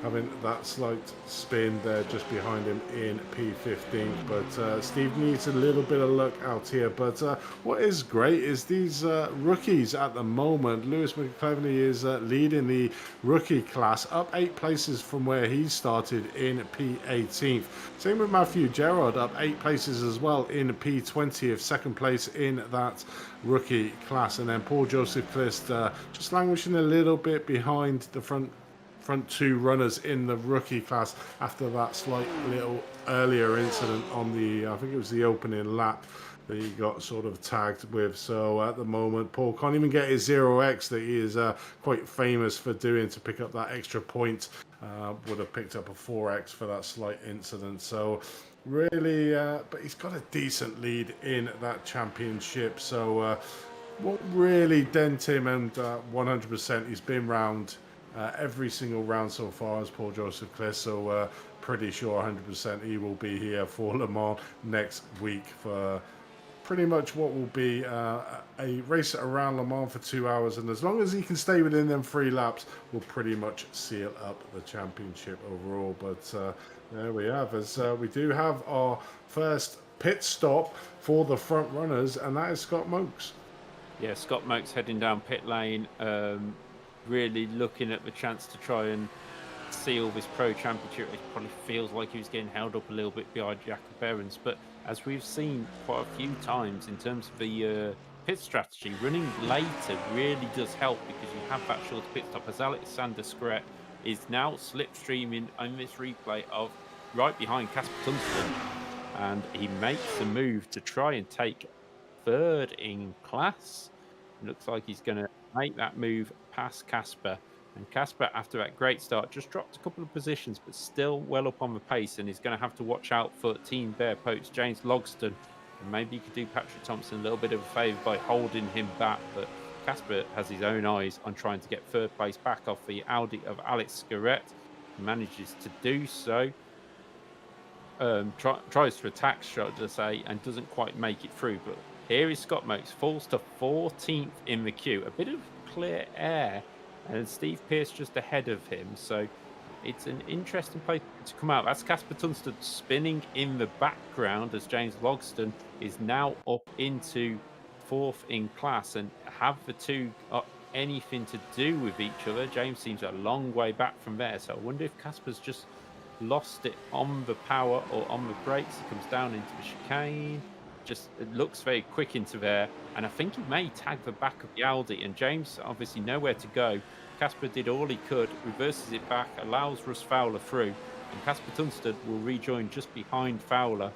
having that slight spin there just behind him in P15, but Steve needs a little bit of luck out here. But what is great is these rookies at the moment. Lewis McCleveny is leading the rookie class, up 8 places from where he started in P18th. Same with Matthew Gerard, up 8 places as well in P20th, second place in that rookie class. And then Paul Joseph Clist just languishing a little bit behind the front 2 runners in the rookie class after that slight little earlier incident on the, I think it was the opening lap that he got sort of tagged with. So at the moment, Paul can't even get his 0x that he is quite famous for doing to pick up that extra point. Would have picked up a 4x for that slight incident. So really, but he's got a decent lead in that championship. So won't really dent him, and 100% he's been round every single round so far as Paul Joseph Clist. So pretty sure 100% he will be here for Le Mans next week for pretty much what will be a race around Le Mans for 2 hours, and as long as he can stay within them 3 laps, we'll pretty much seal up the championship overall. But there we have, as we do have our first pit stop for the front runners, and that is Scott Mokes. Yeah, Scott Mokes heading down pit lane, really looking at the chance to try and seal this pro championship. It probably feels like he was getting held up a little bit behind Jacob Behrens, but as we've seen quite a few times in terms of the pit strategy, running later really does help because you have that shorter pit stop, as Alexander Scaret is now slipstreaming on this replay of right behind Casper Tungsten, and he makes a move to try and take 3rd in class. It looks like he's going to make that move past Casper. And Casper, after that great start, just dropped a couple of positions, but still well up on the pace, and he's going to have to watch out for Team Bear Poach James Logston. And maybe he could do Patrick Thompson a little bit of a favour by holding him back. But Casper has his own eyes on trying to get 3rd place back off the Audi of Alex Scaret. Manages to do so. Tries to attack, should I say, and doesn't quite make it through. But here is Scott Mokes, falls to 14th in the queue. A bit of clear air, and Steve Pearce just ahead of him. So it's an interesting place to come out. That's Casper Tungsten spinning in the background as James Logston is now up into 4th in class. And have the two got anything to do with each other? James seems a long way back from there. So I wonder if Casper's just lost it on the power or on the brakes. He comes down into the chicane. Just it looks very quick into there, and I think he may tag the back of the Audi, and James obviously nowhere to go. Casper did all he could, reverses it back, allows Russ Fowler through, and Casper Tungsten will rejoin just behind Fowler.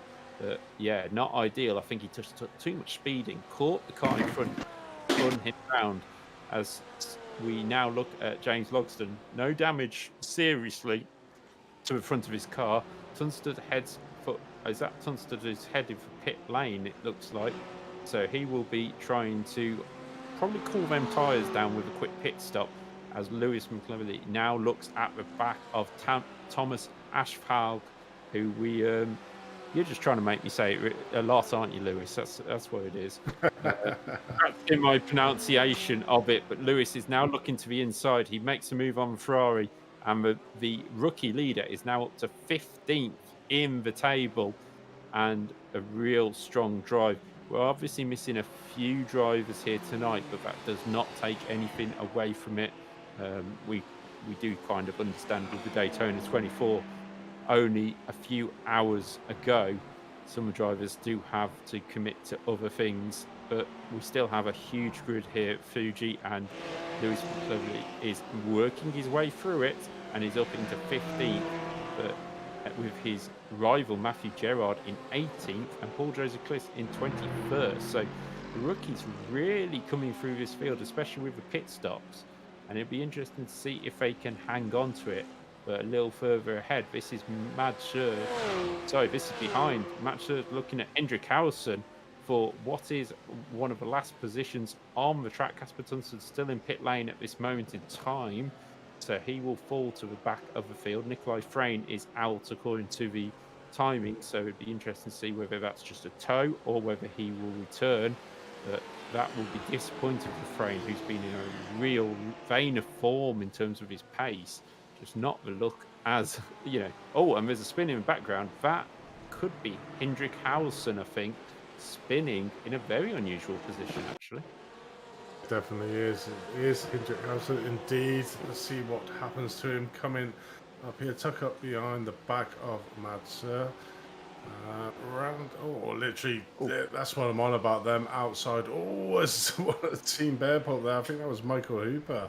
Yeah, not ideal. I think he just took too much speeding, caught the car in front, spun him round. As we now look at James Logston, no damage seriously to the front of his car. Tungsten heads for, is that Tungsten is heading for pit lane, it looks like. So he will be trying to probably cool them tyres down with a quick pit stop, as Lewis McClevely now looks at the back of Thomas Ashfall, who we You're just trying to make me say it a lot, aren't you, Lewis? That's what it is. Uh, Perhaps in my pronunciation of it, but Lewis is now looking to the inside. He makes a move on Ferrari, and the rookie leader is now up to 15th in the table, and a real strong drive. We're obviously missing a few drivers here tonight, but that does not take anything away from it. We do kind of understand with the Daytona 24 only a few hours ago. Some drivers do have to commit to other things, but we still have a huge grid here at Fuji, and Lewis McClovely is working his way through it, and he's up into 15th, but with his rival Matthew Gerard in 18th and Paul Joseph Cliss in 21st. So the rookies really coming through this field, especially with the pit stops, and it'll be interesting to see if they can hang on to it. But a little further ahead, this is Madsur. Sorry, this is behind. Madsur looking at Hendrik Hausen for what is one of the last positions on the track. Casper Tunstall's still in pit lane at this moment in time, so he will fall to the back of the field. Nikolai Frayne is out according to the timing, so it'd be interesting to see whether that's just a tow or whether he will return. But that will be disappointing for Frayne, who's been in a real vein of form in terms of his pace. Just not the look as, oh, and there's a spin in the background. That could be Hendrik Hausen, I think, spinning in a very unusual position, actually. Definitely is. It is Hendrik Hausen indeed. Let's see what happens to him coming up here. Tuck up behind the back of Madsur. Literally, that's what I'm on about them outside. Oh, it's a team bear pop there. I think that was Michael Hooper.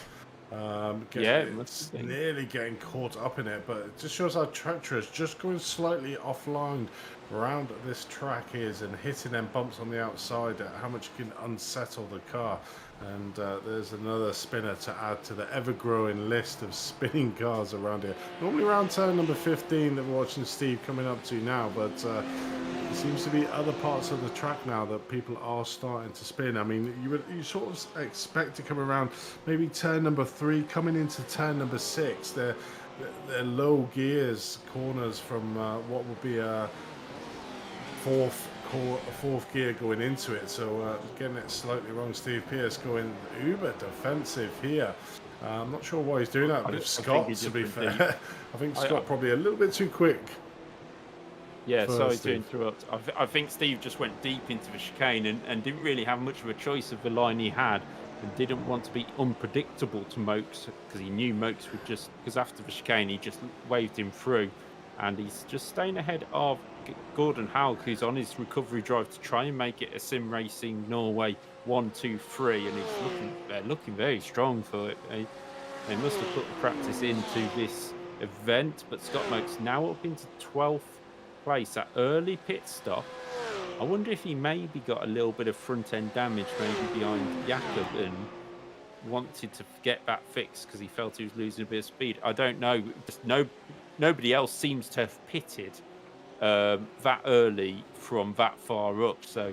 It's nearly getting caught up in it, but it just shows how treacherous just going slightly offline around this track is and hitting them bumps on the outside, how much you can unsettle the car. And there's another spinner to add to the ever-growing list of spinning cars around here. Normally around turn number 15 that we're watching Steve coming up to now, but there seems to be other parts of the track now that people are starting to spin. I mean, you sort of expect to come around maybe turn number 3, coming into turn number 6. They're low gears, corners from what would be a fourth gear going into it, so getting it slightly wrong. Steve Pearce going uber defensive here. I'm not sure why he's doing that with Scott, to be fair. I think Scott probably a little bit too quick. Yeah, sorry to interrupt. I think Steve just went deep into the chicane and didn't really have much of a choice of the line he had, and didn't want to be unpredictable to Mokes, because he knew Mokes would just, because after the chicane he just waved him through, and he's just staying ahead of Gordon Haug, who's on his recovery drive to try and make it a Sim Racing Norway 1, 2, 3, and he's looking very strong for it. They must have put the practice into this event, but Scott Mokes now up into 12th place. That early pit stop, I wonder if he maybe got a little bit of front end damage maybe behind Jakob and wanted to get that fixed because he felt he was losing a bit of speed. I don't know. Just nobody else seems to have pitted that early from that far up, so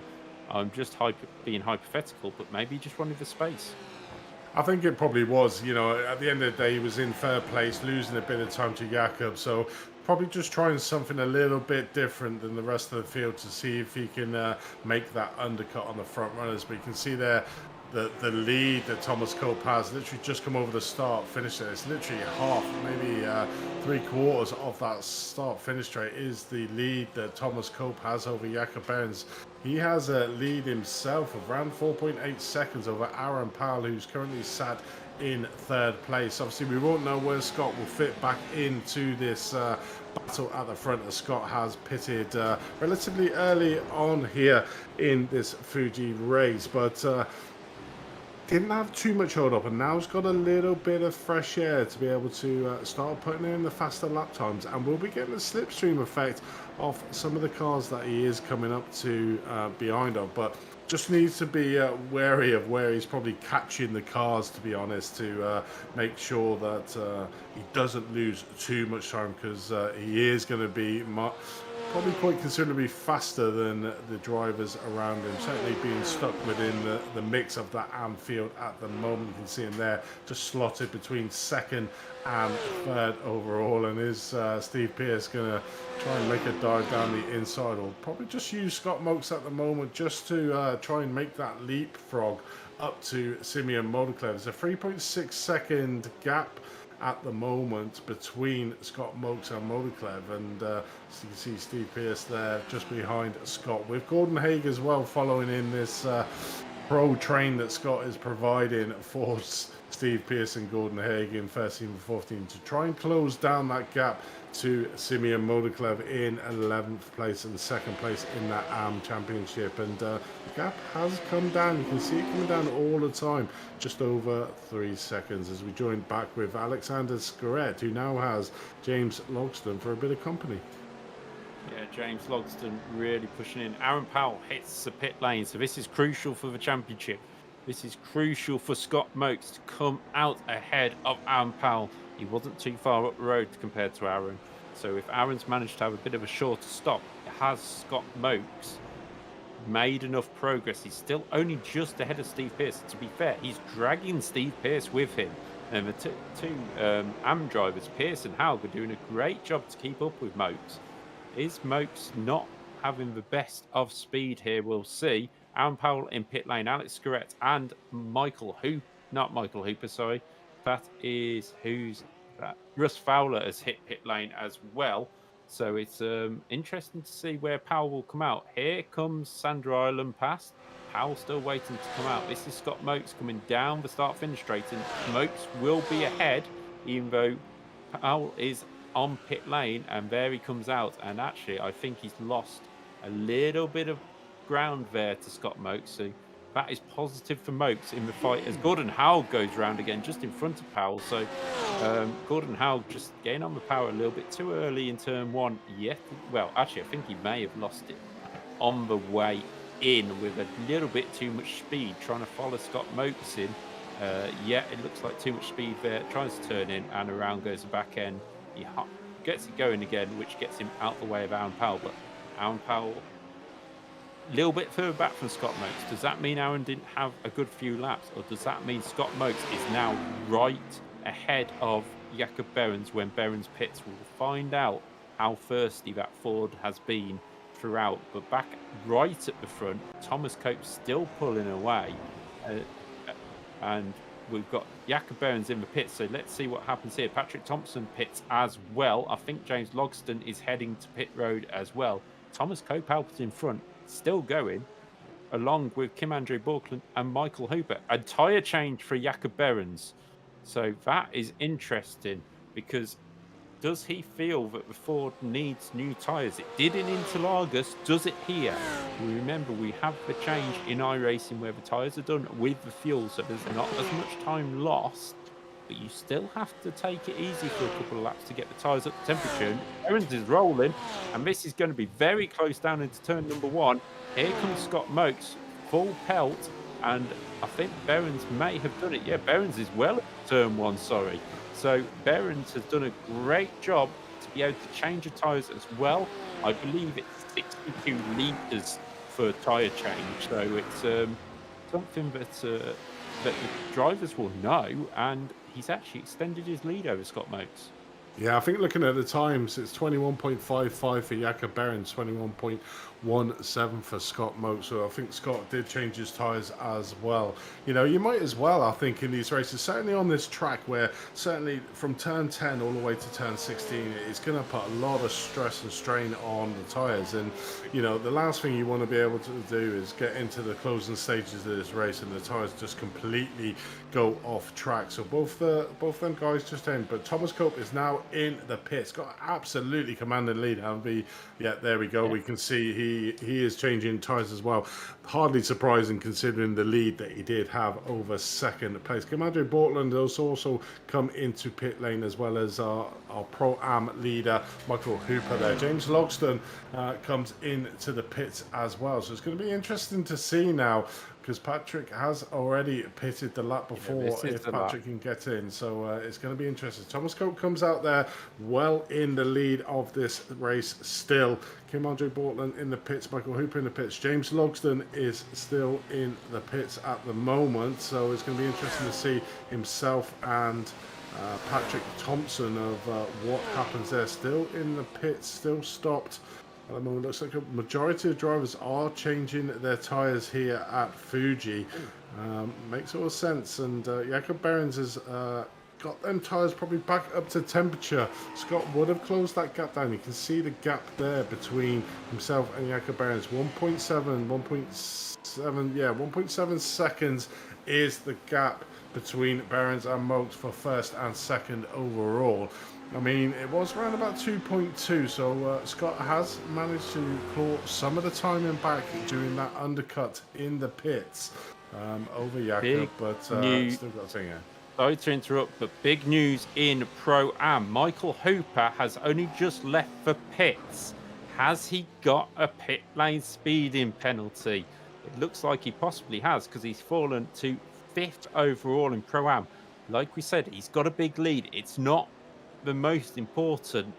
I'm just being hypothetical, but maybe he just wanted the space. I think it probably was. At the end of the day, he was in third place, losing a bit of time to Jakob, so probably just trying something a little bit different than the rest of the field to see if he can make that undercut on the front runners. But you can see there the lead that Thomas Cope has literally just come over the start finish. It's literally half, maybe 3/4 of that start finish straight is the lead that Thomas Cope has over Jakob Berens. He has a lead himself of around 4.8 seconds over Aaron Powell, who's currently sat in third place. Obviously, we won't know where Scott will fit back into this battle at the front, as Scott has pitted relatively early on here in this Fuji race, but didn't have too much hold up, and now he's got a little bit of fresh air to be able to start putting in the faster lap times, and we'll be getting a slipstream effect off some of the cars that he is coming up to behind of, but just needs to be wary of where he's probably catching the cars, to be honest, to make sure that he doesn't lose too much time, because he is going to be probably quite considerably faster than the drivers around him, certainly being stuck within the mix of that AM field at the moment. You can see him there just slotted between second and third overall, and is Steve Pearce going to try and make a dive down the inside, or probably just use Scott Mokes at the moment just to try and make that leapfrog up to Simeon Motorclev. There's a 3.6 second gap at the moment between Scott Mokes and Motorclev, and so you can see Steve Pearce there just behind Scott, with Gordon Haig as well following in this pro train that Scott is providing for Steve Pearce and Gordon Haig in first team and fourth team to try and close down that gap to Simeon Motorclev in 11th place and second place in that AM championship. And the gap has come down. You can see it coming down all the time, just over 3 seconds, as we join back with Alexander Scaret, who now has James Logston for a bit of company. Yeah, James Logston really pushing in. Aaron Powell hits the pit lane, so this is crucial for the championship. This is crucial for Scott Mokes to come out ahead of Aaron Powell. He wasn't too far up the road compared to Aaron. So if Aaron's managed to have a bit of a shorter stop, has Scott Mokes made enough progress? He's still only just ahead of Steve Pearce. To be fair, he's dragging Steve Pearce with him. And the two AM drivers, Pearce and Haug, are doing a great job to keep up with Mokes. Is Mokes not having the best of speed here? We'll see. Aaron Powell in pit lane, Alex Scaret and Michael Hooper, not Michael Hooper, sorry. That is, who's that? Russ Fowler has hit pit lane as well. So it's interesting to see where Powell will come out. Here comes Sandra Island past. Powell still waiting to come out. This is Scott Mokes coming down the start-finish straight, and Mokes will be ahead, even though Powell is on pit lane, and there he comes out. And actually, I think he's lost a little bit of ground there to Scott Mokes. So that is positive for Mokes in the fight, as Gordon Haug goes round again just in front of Powell. So Gordon Haug just getting on the power a little bit too early in turn one. Yet, well, actually, I think he may have lost it on the way in with a little bit too much speed, trying to follow Scott Mokes in. Yeah, it looks like too much speed there. Tries to turn in, and around goes the back end. He gets it going again, which gets him out the way of Aaron Powell. But Aaron Powell, a little bit further back from Scott Mokes. Does that mean Aaron didn't have a good few laps, or does that mean Scott Mokes is now right ahead of Jakob Behrens when Behrens pits? We'll find out how thirsty that Ford has been throughout. But back right at the front, Thomas Cope still pulling away, and we've got Jakob Behrens in the pits. So let's see what happens here. Patrick Thompson pits as well. I think James Logston is heading to pit road as well. Thomas Cope out in front, still going, along with Kim Andre Borkland and Michael Hooper. A tyre change for Jakob Behrens. So that is interesting, because does he feel that the Ford needs new tyres? It did in Interlagos. Does it here? We remember we have the change in iRacing where the tyres are done with the fuel, so there's not as much time lost, but you still have to take it easy for a couple of laps to get the tyres up to temperature. Behrens is rolling, and this is going to be very close down into turn number one. Here comes Scott Mokes, full pelt, and I think Behrens may have done it. Yeah, Behrens is well at turn one, sorry. So Behrens has done a great job to be able to change the tyres as well. I believe it's 62 litres for a tyre change. So it's something that the drivers will know, and he's actually extended his lead over Scott Mokes. Yeah, I think looking at the times, it's 21.55 for Jakob Behrens, 21.17 for Scott Mokes. So I think Scott did change his tyres as well. You know, you might as well, I think, in these races, certainly on this track where certainly from turn 10 all the way to turn 16, it's going to put a lot of stress and strain on the tyres. And, you know, the last thing you want to be able to do is get into the closing stages of this race and the tyres just completely go off track. So both them guys just end, but Thomas Cope is now in the pits, got absolutely commanding lead. Yeah, there we go. Yeah. We can see he is changing tyres as well. Hardly surprising considering the lead that he did have over second place. Commander Bortland has also come into pit lane, as well as our Pro-Am leader Michael Hooper there. James Logston comes into the pits as well. So it's going to be interesting to see now because Patrick has already pitted the lap before if the Patrick can get in. So it's going to be interesting. Thomas Cope comes out there well in the lead of this race still. Kim Andre Bortland in the pits, Michael Hooper in the pits. James Logsdon is still in the pits at the moment. So it's going to be interesting to see himself and Patrick Thompson of what happens there. Still in the pits, still stopped. At the moment, looks like a majority of drivers are changing their tyres here at Fuji. Makes all sense. And Jakob Behrens has got them tyres probably back up to temperature. Scott would have closed that gap down. You can see the gap there between himself and Jakob Behrens. 1.7 seconds is the gap between Behrens and Moakes for first and second overall. I mean, it was around about 2.2, so Scott has managed to claw some of the timing back during that undercut in the pits over Jakob, but still got a thing here. Sorry to interrupt, but big news in Pro-Am. Michael Hooper has only just left for pits. Has he got a pit lane speeding penalty? It looks like he possibly has, because he's fallen to 5th overall in Pro-Am. Like we said, he's got a big lead. It's not the most important,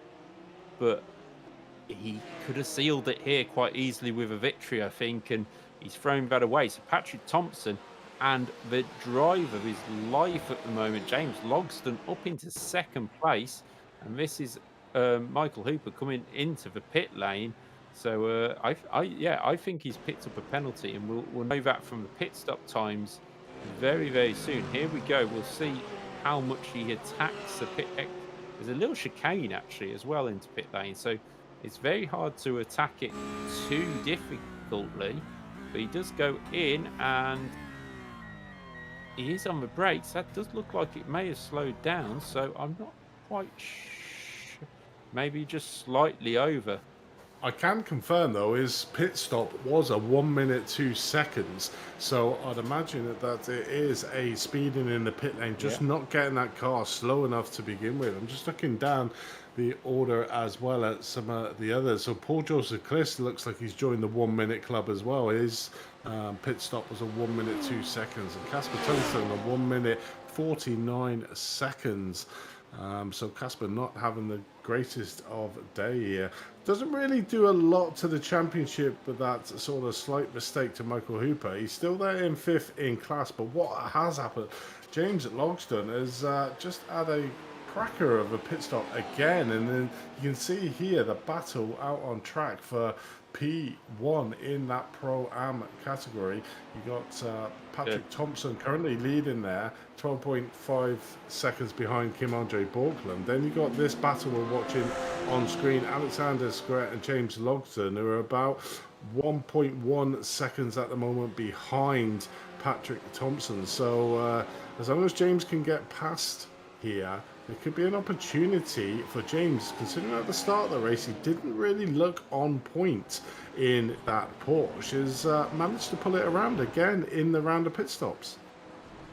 but he could have sealed it here quite easily with a victory, I think, and he's thrown that away. So Patrick Thompson and the driver of his life at the moment, James Logsdon, up into second place, and this is Michael Hooper coming into the pit lane. So I think he's picked up a penalty, and we'll know that from the pit stop times very, very soon. Here we go. We'll see how much he attacks the pit. There's a little chicane actually as well into pit lane, so it's very hard to attack it too difficultly. But he does go in, and he is on the brakes. That does look like it may have slowed down, so I'm not quite sure. Maybe just slightly over. I can confirm, though, his pit stop was a 1 minute 2 seconds. So I'd imagine that it is a speeding in the pit lane, just not getting that car slow enough to begin with. I'm just looking down the order as well at some of the others. So Paul Joseph Cliss looks like he's joined the 1 minute club as well. His pit stop was a 1 minute 2 seconds. And Casper Tungsten, a 1 minute 49 seconds. So Casper not having the greatest of day here. Doesn't really do a lot to the championship, but that sort of slight mistake to Michael Hooper. He's still there in 5th in class, but what has happened? James Logsdon has just had a cracker of a pit stop again, and then you can see here the battle out on track for P1 in that Pro-Am category. You got Patrick Thompson currently leading there, 12.5 seconds behind Kim Andre Borkland. Then you got this battle we're watching on screen, Alexander Scret and James Logsdon, who are about 1.1 seconds at the moment behind Patrick Thompson. So as long as James can get past here, there could be an opportunity for James, considering at the start of the race he didn't really look on point in that Porsche, has managed to pull it around again in the round of pit stops.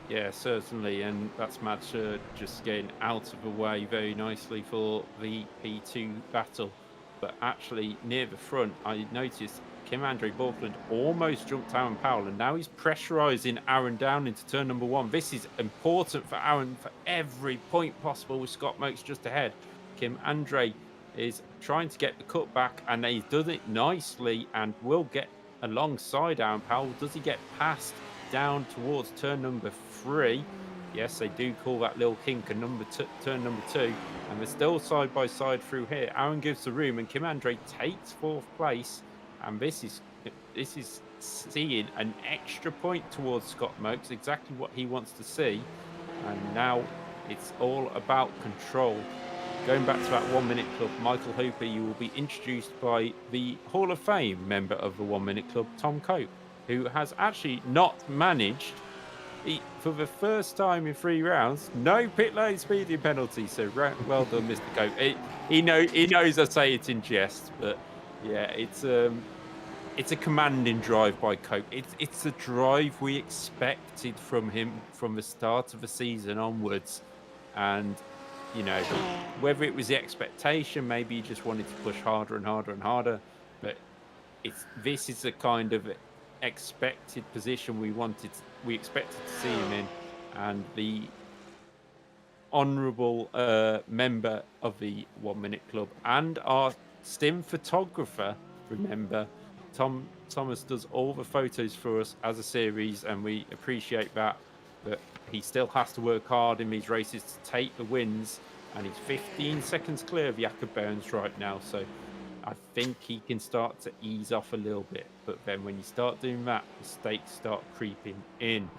Yeah, certainly, and that's Madsha just getting out of the way very nicely for the P2 battle. But actually, near the front, I noticed Kim Andre Borkland almost jumped Aaron Powell, and now he's pressurising Aaron down into turn number 1. This is important for Aaron for every point possible with Scott Moakes just ahead. Kim Andre is trying to get the cut back, and he's done it nicely and will get alongside Aaron Powell. Does he get past down towards turn number 3? Yes, they do call that little kink a turn number 2, and they're still side by side through here. Aaron gives the room, and Kim Andre takes 4th place. And this is seeing an extra point towards Scott Moakes, exactly what he wants to see. And now it's all about control. Going back to that 1 minute club, Michael Hooper, you will be introduced by the Hall of Fame member of the 1 minute club, Tom Cope, who has actually not managed, for the first time in 3 rounds, no pit lane speeding penalty. So well done, Mr. Cope. He knows I say it in jest, but yeah, it's a commanding drive by Cope. It's a drive we expected from him from the start of the season onwards. And, you know, whether it was the expectation, maybe he just wanted to push harder and harder and harder. But this is the kind of expected position we expected to see him in, and the honourable member of the 1 Minute Club and our sim photographer. Remember, Thomas does all the photos for us as a series, and we appreciate that. But he still has to work hard in these races to take the wins, and he's 15 seconds clear of Jakob Burns right now. So I think he can start to ease off a little bit. But then when you start doing that, mistakes start creeping in.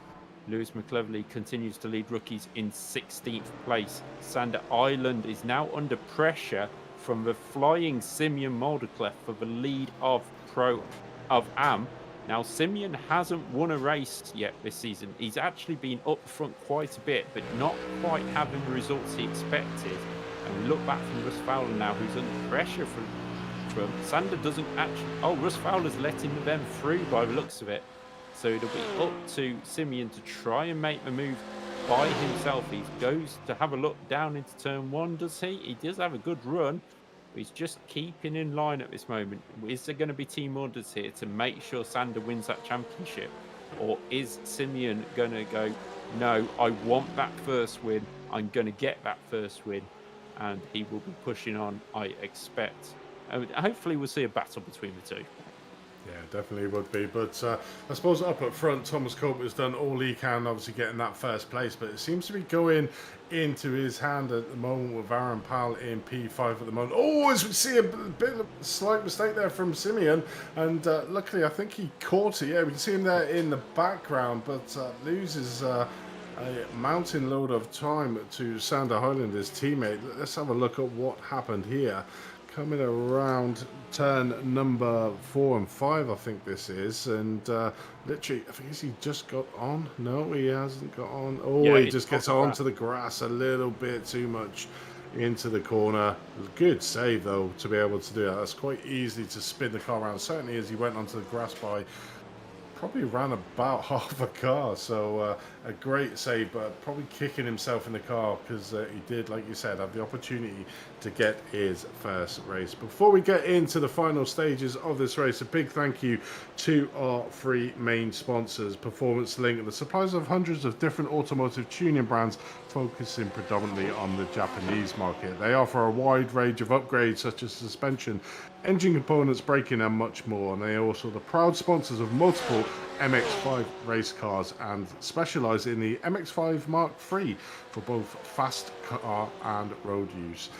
Lewis McCleverley continues to lead rookies in 16th place. Sander Island is now under pressure from the flying Simeon Moldeclef for the lead of AM. Now, Simeon hasn't won a race yet this season. He's actually been up front quite a bit, but not quite having the results he expected. And we look back from Russ Fowler now, who's under pressure from Sander doesn't actually. Oh, Russ Fowler's letting them through by the looks of it. So it'll be up to Simeon to try and make the move by himself. He goes to have a look down into turn 1, does he? He does have a good run, but he's just keeping in line at this moment. Is there going to be team orders here to make sure Sander wins that championship? Or is Simeon going to go, no, I want that first win. I'm going to get that first win. And he will be pushing on, I expect. Hopefully we'll see a battle between the two. Yeah, definitely would be. But I suppose up at front, Thomas Cope has done all he can, obviously getting that first place. But it seems to be going into his hand at the moment with Aaron Powell in P5 at the moment. Oh, as we see a bit of a slight mistake there from Simeon. And luckily, I think he caught it. Yeah, we can see him there in the background, but loses a mountain load of time to Sander Hyland, his teammate. Let's have a look at what happened here. Coming around turn number 4 and 5, I think this is, and literally, I think he just got on. No, he hasn't got on. Oh, yeah, he just gets onto the grass a little bit too much into the corner. Good save though to be able to do that. That's quite easy to spin the car around. Certainly, as he went onto the grass by. Probably ran about half a car, so a great save, but probably kicking himself in the car because he did, like you said, have the opportunity to get his first race. Before we get into the final stages of this race, a big thank you to our 3 main sponsors, Performance Link, the suppliers of hundreds of different automotive tuning brands focusing predominantly on the Japanese market. They offer a wide range of upgrades such as suspension, engine components, braking and much more, and they are also the proud sponsors of multiple MX-5 race cars and specialise in the MX-5 Mark III for both fast car and road use.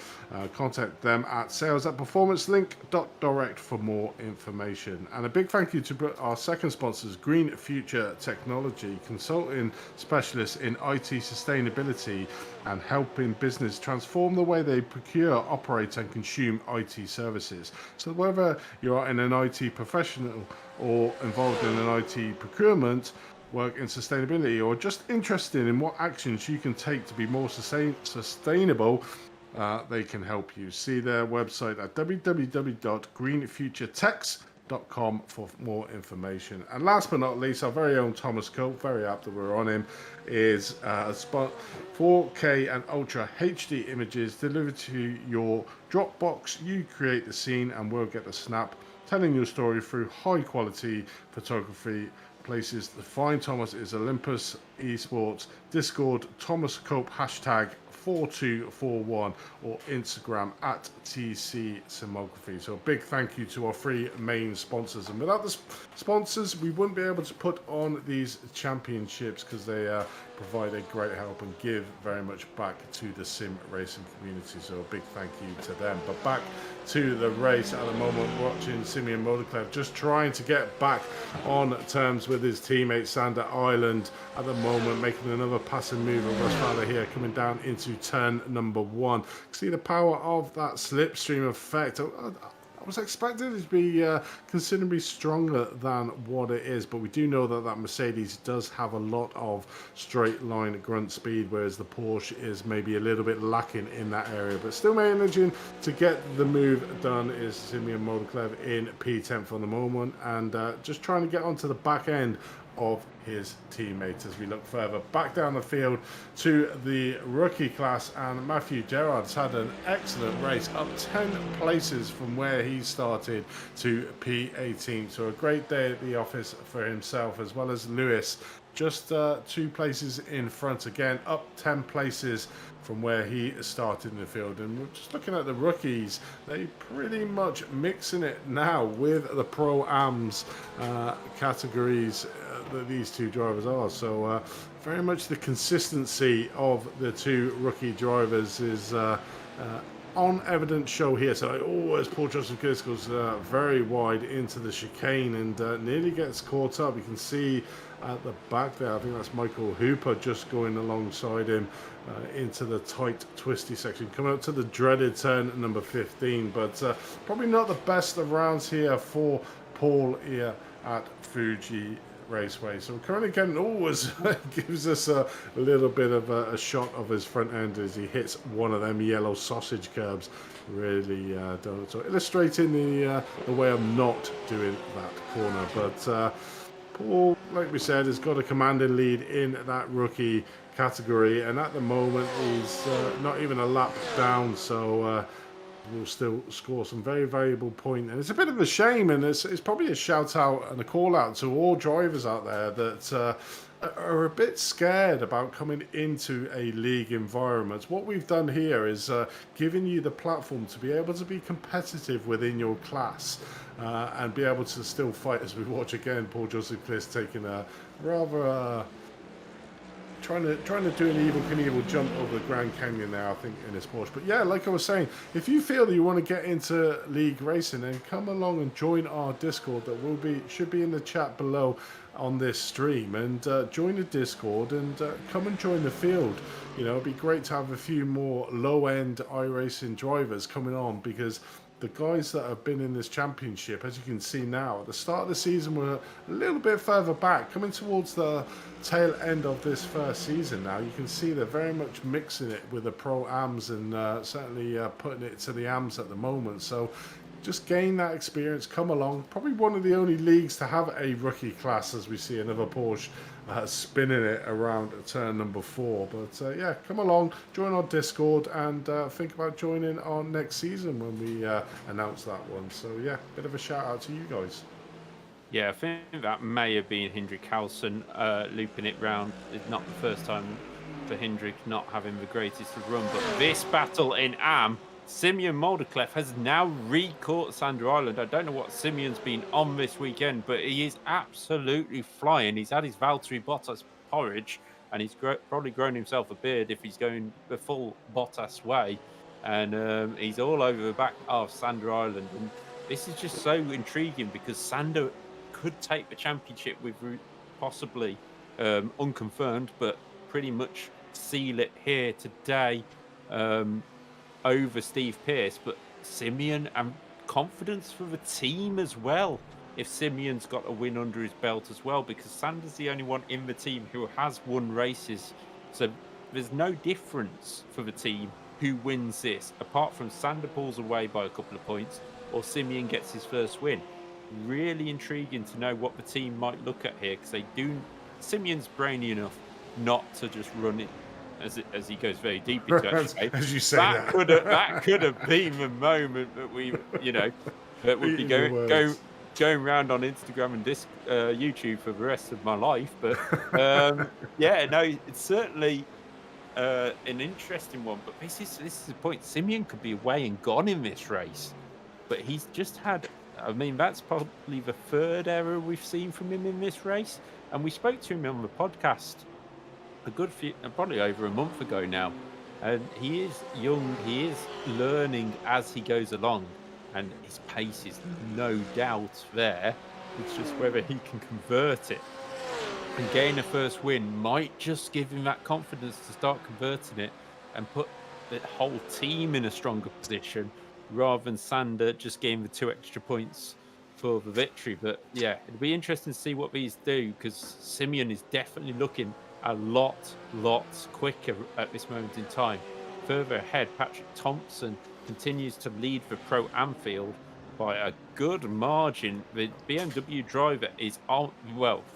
Contact them at sales@performancelink.direct for more information. And a big thank you to our second sponsors, Green Future Technology, consulting specialists in IT sustainability and helping business transform the way they procure, operate and consume IT services. So whether you are in an IT professional or involved in an IT procurement, work in sustainability, or just interested in what actions you can take to be more sustainable, they can help you. See their website at www.greenfuturetechs.com for more information. And last but not least, our very own Thomas Cope, very apt that we're on him, is 4K and Ultra HD images delivered to your Dropbox. You create the scene and we'll get the snap, telling your story through high quality photography. Places to find Thomas is Olympus Esports, Discord, Thomas Cope, hashtag 4241, or Instagram at TC Simography. So a big thank you to our 3 main sponsors. And without the sponsors, we wouldn't be able to put on these championships because they provide a great help and give very much back to the sim racing community. So a big thank you to them. But back to the race at the moment, watching Simeon Moldeclef just trying to get back on terms with his teammate Sander Island at the moment, making another passing move of Russ Fowler here, coming down into turn number 1. See the power of that slipstream effect. I was expecting it to be considerably stronger than what it is, but we do know that Mercedes does have a lot of straight line grunt speed, whereas the Porsche is maybe a little bit lacking in that area. But still managing to get the move done is Simeon Moldeclef in P10 for the moment, and just trying to get onto the back end of his teammates as we look further back down the field to the rookie class. And Matthew Gerard's had an excellent race, up 10 places from where he started to P18. So a great day at the office for himself, as well as Lewis, just 2 places in front again, up 10 places from where he started in the field. And we're just looking at the rookies, they pretty much mixing it now with the Pro-Ams categories that these 2 drivers are. So very much the consistency of the 2 rookie drivers is on evident show here. So as Paul Joseph Curtis goes very wide into the chicane and nearly gets caught up. You can see at the back there, I think that's Michael Hooper just going alongside him into the tight twisty section, coming up to the dreaded turn number 15. But probably not the best of rounds here for Paul here at Fuji Raceway. So we're currently getting always gives us a little bit of a shot of his front end as he hits one of them yellow sausage curbs. Really done. So illustrating the way I'm not doing that corner. But Paul, like we said, has got a commanding lead in that rookie category, and at the moment he's not even a lap down, so will still score some very valuable points. And it's a bit of a shame, and it's probably a shout out and a call out to all drivers out there that are a bit scared about coming into a league environment. What we've done here is giving you the platform to be able to be competitive within your class and be able to still fight. As we watch again, Paul Joseph Cliss taking a rather trying to do an Evel Knievel jump over the Grand Canyon there, I think, in this Porsche. But yeah, like I was saying, if you feel that you want to get into league racing, then come along and join our Discord that should be in the chat below on this stream, and join the Discord and come and join the field. You know, it'd be great to have a few more low-end iRacing drivers coming on, because the guys that have been in this championship, as you can see now, at the start of the season were a little bit further back, coming towards the tail end of this first season now. You can see they're very much mixing it with the Pro-Ams and certainly putting it to the Ams at the moment. So just gain that experience, come along. Probably one of the only leagues to have a rookie class, as we see another Porsche spinning it around turn number 4. But yeah, come along, join our Discord, and think about joining our next season when we announce that one. So yeah, bit of a shout out to you guys. Yeah, I think that may have been Hendrik Halsen looping it round. It's not the first time for Hendrik not having the greatest of run, but this battle in Am, Simeon Molderclef has now re-caught Sander Island. I don't know what Simeon's been on this weekend, but he is absolutely flying. He's had his Valtteri Bottas porridge, and he's probably grown himself a beard if he's going the full Bottas way. And he's all over the back of Sander Island. And this is just so intriguing, because Sander could take the championship with possibly unconfirmed, but pretty much seal it here today. Over Steve Pearce, but Simeon, and confidence for the team as well, if Simeon's got a win under his belt as well, because Sander's the only one in the team who has won races, so there's no difference for the team who wins this, apart from Sander pulls away by a couple of points or Simeon gets his first win. Really intriguing to know what the team might look at here, because Simeon's brainy enough not to just run it as he goes very deep into it. As you say, that could have been the moment that we, that would be going around on Instagram and YouTube for the rest of my life. But yeah, no, it's certainly an interesting one. But this is the point. Simeon could be away and gone in this race, but he's just had. I mean, that's probably the 3rd error we've seen from him in this race, and we spoke to him on the podcast a good few, probably over a month ago now, and he is young, he is learning as he goes along, and his pace is no doubt there. It's just whether he can convert it and gain a first win might just give him that confidence to start converting it and put the whole team in a stronger position, rather than Sander just getting the 2 extra points for the victory. But yeah, it'll be interesting to see what these do, because Simeon is definitely looking a lot quicker at this moment in time. Further ahead, Patrick Thompson continues to lead the Pro-Am field by a good margin. The BMW driver is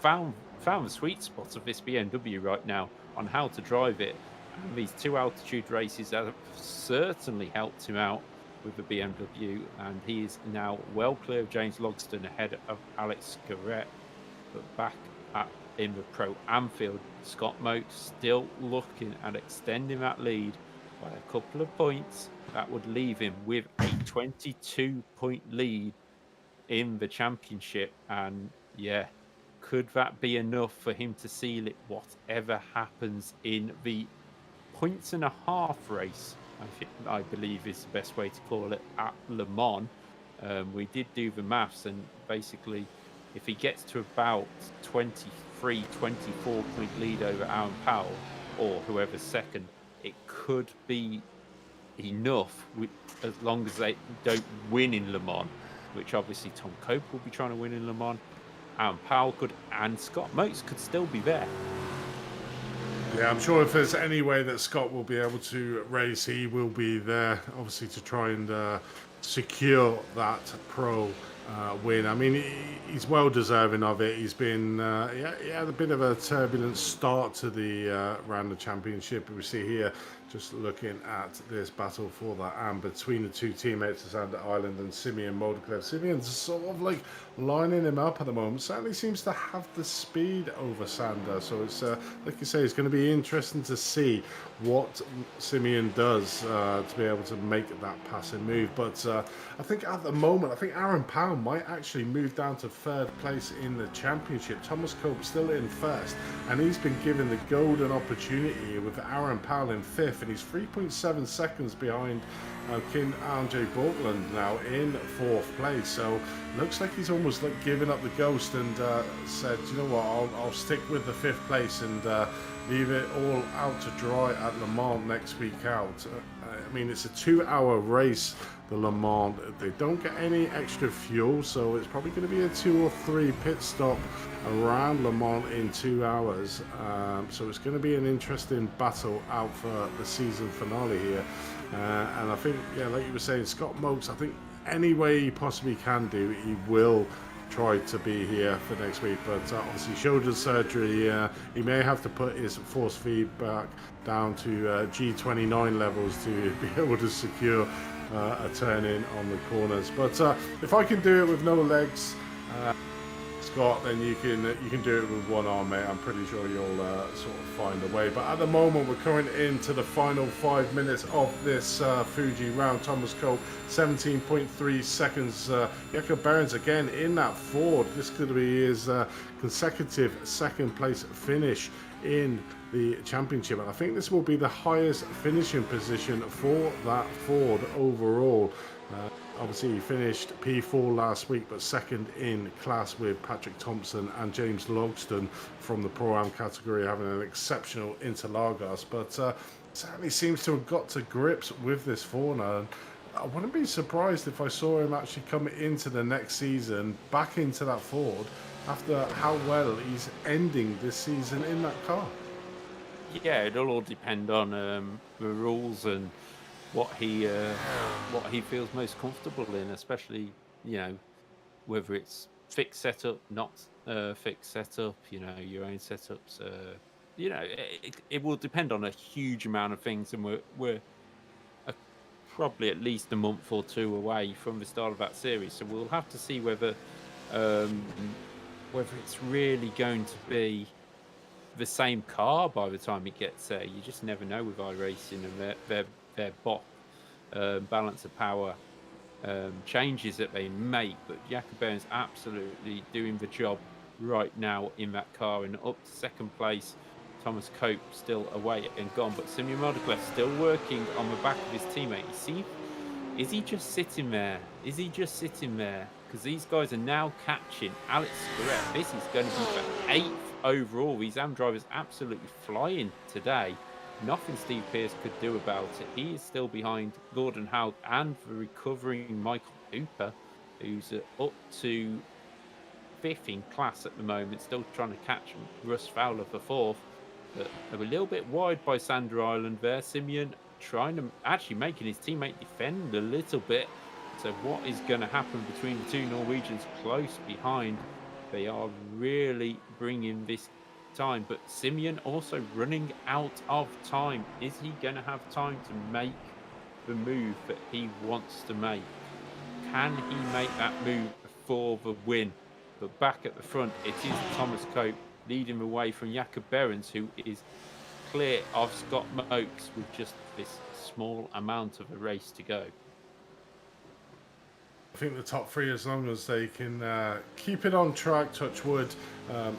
found found the sweet spot of this BMW right now on how to drive it. And these 2 altitude races have certainly helped him out with the BMW, and he is now well clear of James Logsdon ahead of Alex Garrett. But back in the Pro Am field, Scott Moak still looking at extending that lead by a couple of points. That would leave him with a 22-point lead in the championship. And yeah, could that be enough for him to seal it, whatever happens in the points and a half race? I believe is the best way to call it at Le Mans. We did do the maths, and basically, if he gets to about 23, 24 point lead over Aaron Powell or whoever's second, it could be enough as long as they don't win in Le Mans, which obviously Tom Cope will be trying to win in Le Mans. Aaron Powell could, and Scott Moakes could still be there. Yeah, I'm sure if there's any way that Scott will be able to race, he will be there, obviously, to try and secure that pro win. I mean, he's well deserving of it. He's been, he had a bit of a turbulent start to the Random Championship. We see here, just looking at this battle for that AM between the two teammates, Sander Island and Simeon Moldeclev. Simeon's sort of like lining him up at the moment. Certainly seems to have the speed over Sander. So it's, like you say, it's going to be interesting to see what Simeon does to be able to make that passing move. But I think at the moment, I think Aaron Powell might actually move down to third place in the championship. Thomas Cope still in first, and he's been given the golden opportunity with Aaron Powell in fifth, and he's 3.7 seconds behind Kin Andre Borgland now in fourth place. So looks like he's almost like giving up the ghost and said, you know what, I'll stick with the fifth place and leave it all out to dry at Le Mans next week out. I mean, it's a 2-hour race, the Le Mans. They don't get any extra fuel, so it's probably going to be a 2 or 3 pit stop around Le Mans in 2 hours. So it's going to be an interesting battle out for the season finale here. And I think, yeah, like you were saying, Scott Moakes, I think any way he possibly can do, he will try to be here for next week. But obviously shoulder surgery, he may have to put his force feedback down to G29 levels to be able to secure a turn in on the corners. But if I can do it with no legs, Scott, then you can do it with one arm, mate. I'm pretty sure you'll sort of find a way. But at the moment, we're coming into the final 5 minutes of this Fuji round. Thomas Cole, 17.3 seconds. Jakob Behrens again in that Ford. This could be his consecutive second place finish in the championship, and I think this will be the highest finishing position for that Ford overall. Obviously, he finished P4 last week, but second in class with Patrick Thompson and James Logsdon from the Pro-Am category, having an exceptional Interlagos. But certainly seems to have got to grips with this fauna. And I wouldn't be surprised if I saw him actually come into the next season back into that Ford after how well he's ending this season in that car. Yeah, it'll all depend on the rules and what he feels most comfortable in, especially, you know, whether it's fixed setup, not fixed setup, you know, your own setups. You know, it will depend on a huge amount of things, and we're probably at least a month or two away from the start of that series, so we'll have to see whether it's really going to be the same car by the time it gets there. You just never know with iRacing and their BOP balance of power changes that they make. But Jakob Behrens absolutely doing the job right now in that car, and up to second place. Thomas Cope still away and gone, but Simeon Moldeclev still working on the back of his teammate. You see, is he just sitting there? Is he just sitting there? Because these guys are now catching Alex Garrett. This is going to be for 8th overall. These AM drivers absolutely flying today. Nothing Steve Pearce could do about it. He is still behind Gordon Haug and the recovering Michael Hooper, who's up to 5th in class at the moment, still trying to catch Russ Fowler for 4th. But they were a little bit wide by Sander Island there. Simeon trying to actually making his teammate defend a little bit. So what is going to happen between the two Norwegians close behind? They are really bringing this time, but Simeon also running out of time. Is he going to have time to make the move that he wants to make? Can he make that move for the win? But back at the front, it is Thomas Cope leading the way from Jakob Behrens, who is clear of Scott Mokes with just this small amount of a race to go. I think the top three, as long as they can keep it on track, touch wood,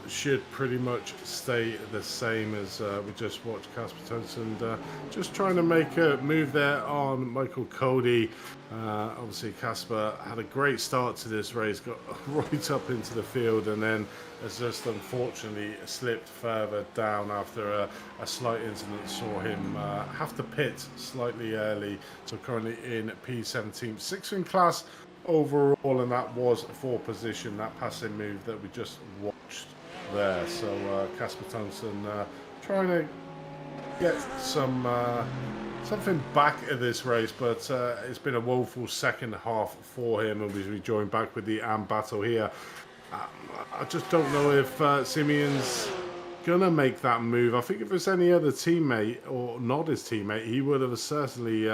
should pretty much stay the same as we just watched Casper Townsend just trying to make a move there on Michael Cody. Obviously, Casper had a great start to this race, got right up into the field, and then has just unfortunately slipped further down after a slight incident. Saw him have to pit slightly early, so currently in P17, 6th class overall, and that was for position, that passing move that we just watched there. So Casper Thompson trying to get some something back at this race, but it's been a woeful second half for him, and we join back with the AM battle here. I just don't know if Simeon's gonna make that move. I think if there's any other teammate or not his teammate, he would have certainly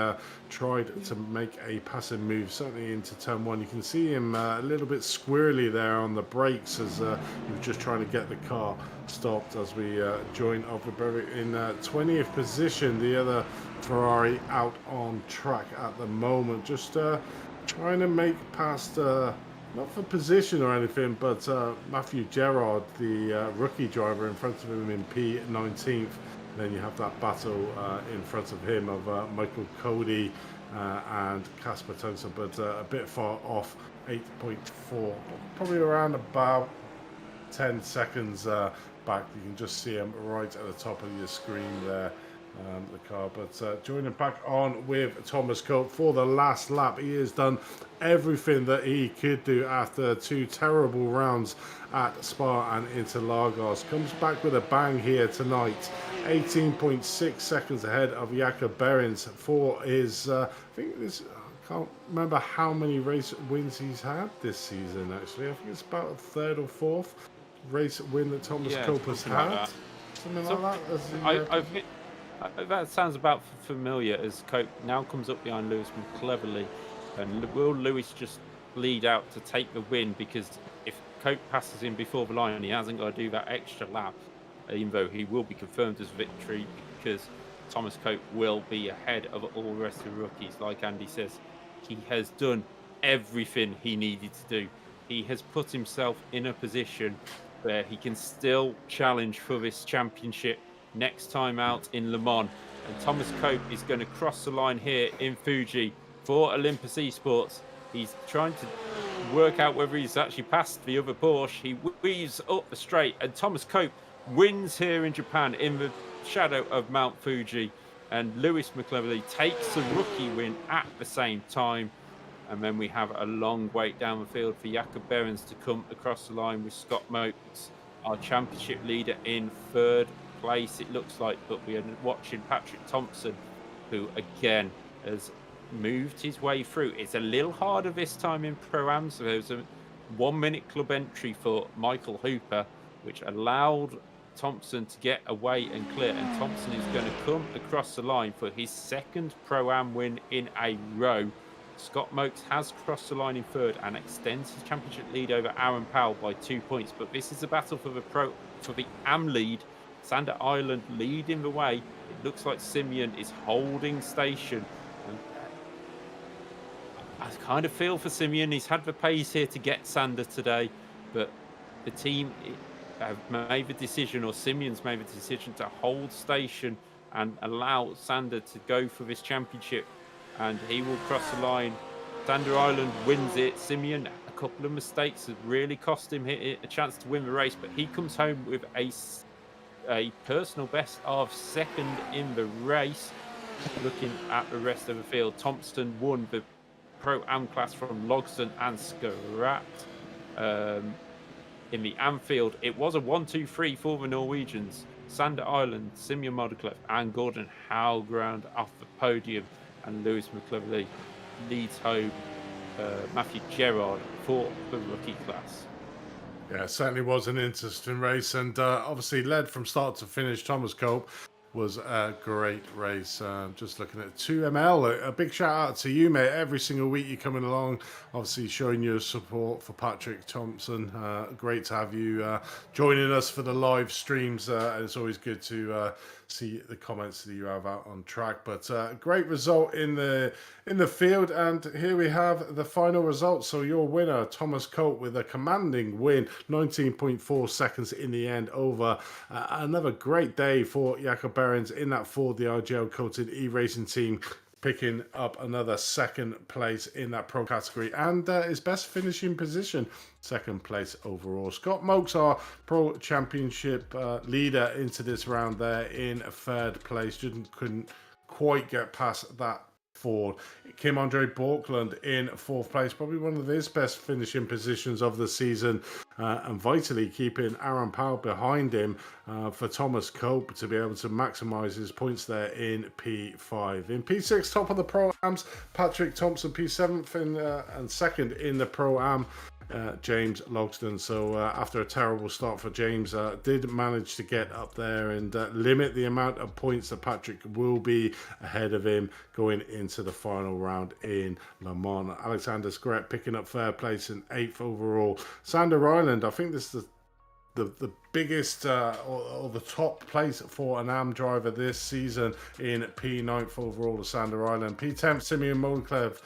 tried to make a passing move, certainly into turn one. You can see him a little bit squirrely there on the brakes as he was just trying to get the car stopped as we join up with Berwick in 20th position. The other Ferrari out on track at the moment, just trying to make past not for position or anything, but Matthew Gerard, the rookie driver, in front of him in P19th. Then you have that battle in front of him of Michael Cody and Casper Townsend, but a bit far off, 8.4, probably around about 10 seconds back. You can just see him right at the top of your screen there. The car, but joining back on with Thomas Cope for the last lap. He has done everything that he could do after two terrible rounds at Spa and Interlagos. Comes back with a bang here tonight, 18.6 seconds ahead of Jakob Behrens for his I think this, I can't remember how many race wins he's had this season. Actually, I think it's about a third or fourth race win that Thomas Cope has had, like something like that. That sounds about familiar, as Cope now comes up behind Lewis McCleverly. And will Lewis just lead out to take the win? Because if Cope passes him before the line, he hasn't got to do that extra lap, even though he will be confirmed as victory, because Thomas Cope will be ahead of all the rest of the rookies. Like Andy says, he has done everything he needed to do. He has put himself in a position where he can still challenge for this championship next time out in Le Mans. And Thomas Cope is going to cross the line here in Fuji for Olympus Esports. He's trying to work out whether he's actually passed the other Porsche. He weaves up the straight, and Thomas Cope wins here in Japan in the shadow of Mount Fuji. And Lewis McCleverly takes the rookie win at the same time. And then we have a long wait down the field for Jakob Behrens to come across the line with Scott Mokes, our championship leader, in third place, it looks like. But we are watching Patrick Thompson, who again has moved his way through. It's a little harder this time in Pro-Am, so there's a 1 minute club entry for Michael Hooper, which allowed Thompson to get away and clear, and Thompson is going to come across the line for his second Pro-Am win in a row. Scott Mokes has crossed the line in third and extends his championship lead over Aaron Powell by 2 points, but this is a battle for the AM lead. Sander Island leading the way. It looks like Simeon is holding station. I kind of feel for Simeon. He's had the pace here to get Sander today, but the team have made the decision, or Simeon's made the decision, to hold station and allow Sander to go for this championship, and he will cross the line. Sander Island wins it. Simeon, a couple of mistakes have really cost him a chance to win the race, but he comes home with a personal best of second in the race. Looking at the rest of the field, Thompson won the Pro-Am class from Logsdon and Scarratt. In the Anfield, it was a 1-2-3 for the Norwegians. Sander Island, Simeon Modiclef and Gordon Howground off the podium, and Lewis McCleverly leads home Matthew Gerard for the rookie class. Yeah, it certainly was an interesting race, and obviously led from start to finish. Thomas Cope was a great race. Just looking at 2ML, a big shout out to you, mate. Every single week you're coming along, obviously showing your support for Patrick Thompson. Great to have you joining us for the live streams. And it's always good to see the comments that you have out on track. But great result in the field, and here we have the final result. So your winner, Thomas Cope, with a commanding win, 19.4 seconds in the end over another great day for Jakob Behrens in that Ford, the RGL coated E-Racing team, picking up another second place in that pro category, and his best finishing position, second place overall. Scott Mokes, our pro championship leader into this round, there in third place, couldn't quite get past that Ford. Kim Andre Borkland in fourth place, probably one of his best finishing positions of the season, and vitally keeping Aaron Powell behind him for Thomas Cope to be able to maximise his points there in P5. In P6, top of the Pro-Ams, Patrick Thompson, P7th and second in the Pro-Am, James Logsdon. So after a terrible start for James, did manage to get up there and limit the amount of points that Patrick will be ahead of him going into the final round in Le Mans. Alexander Scrett picking up third place and 8th overall. Sander Ireland, I think this is the biggest or the top place for an AM driver this season in P9th overall to Sander Ireland. P10th, Simeon Monclev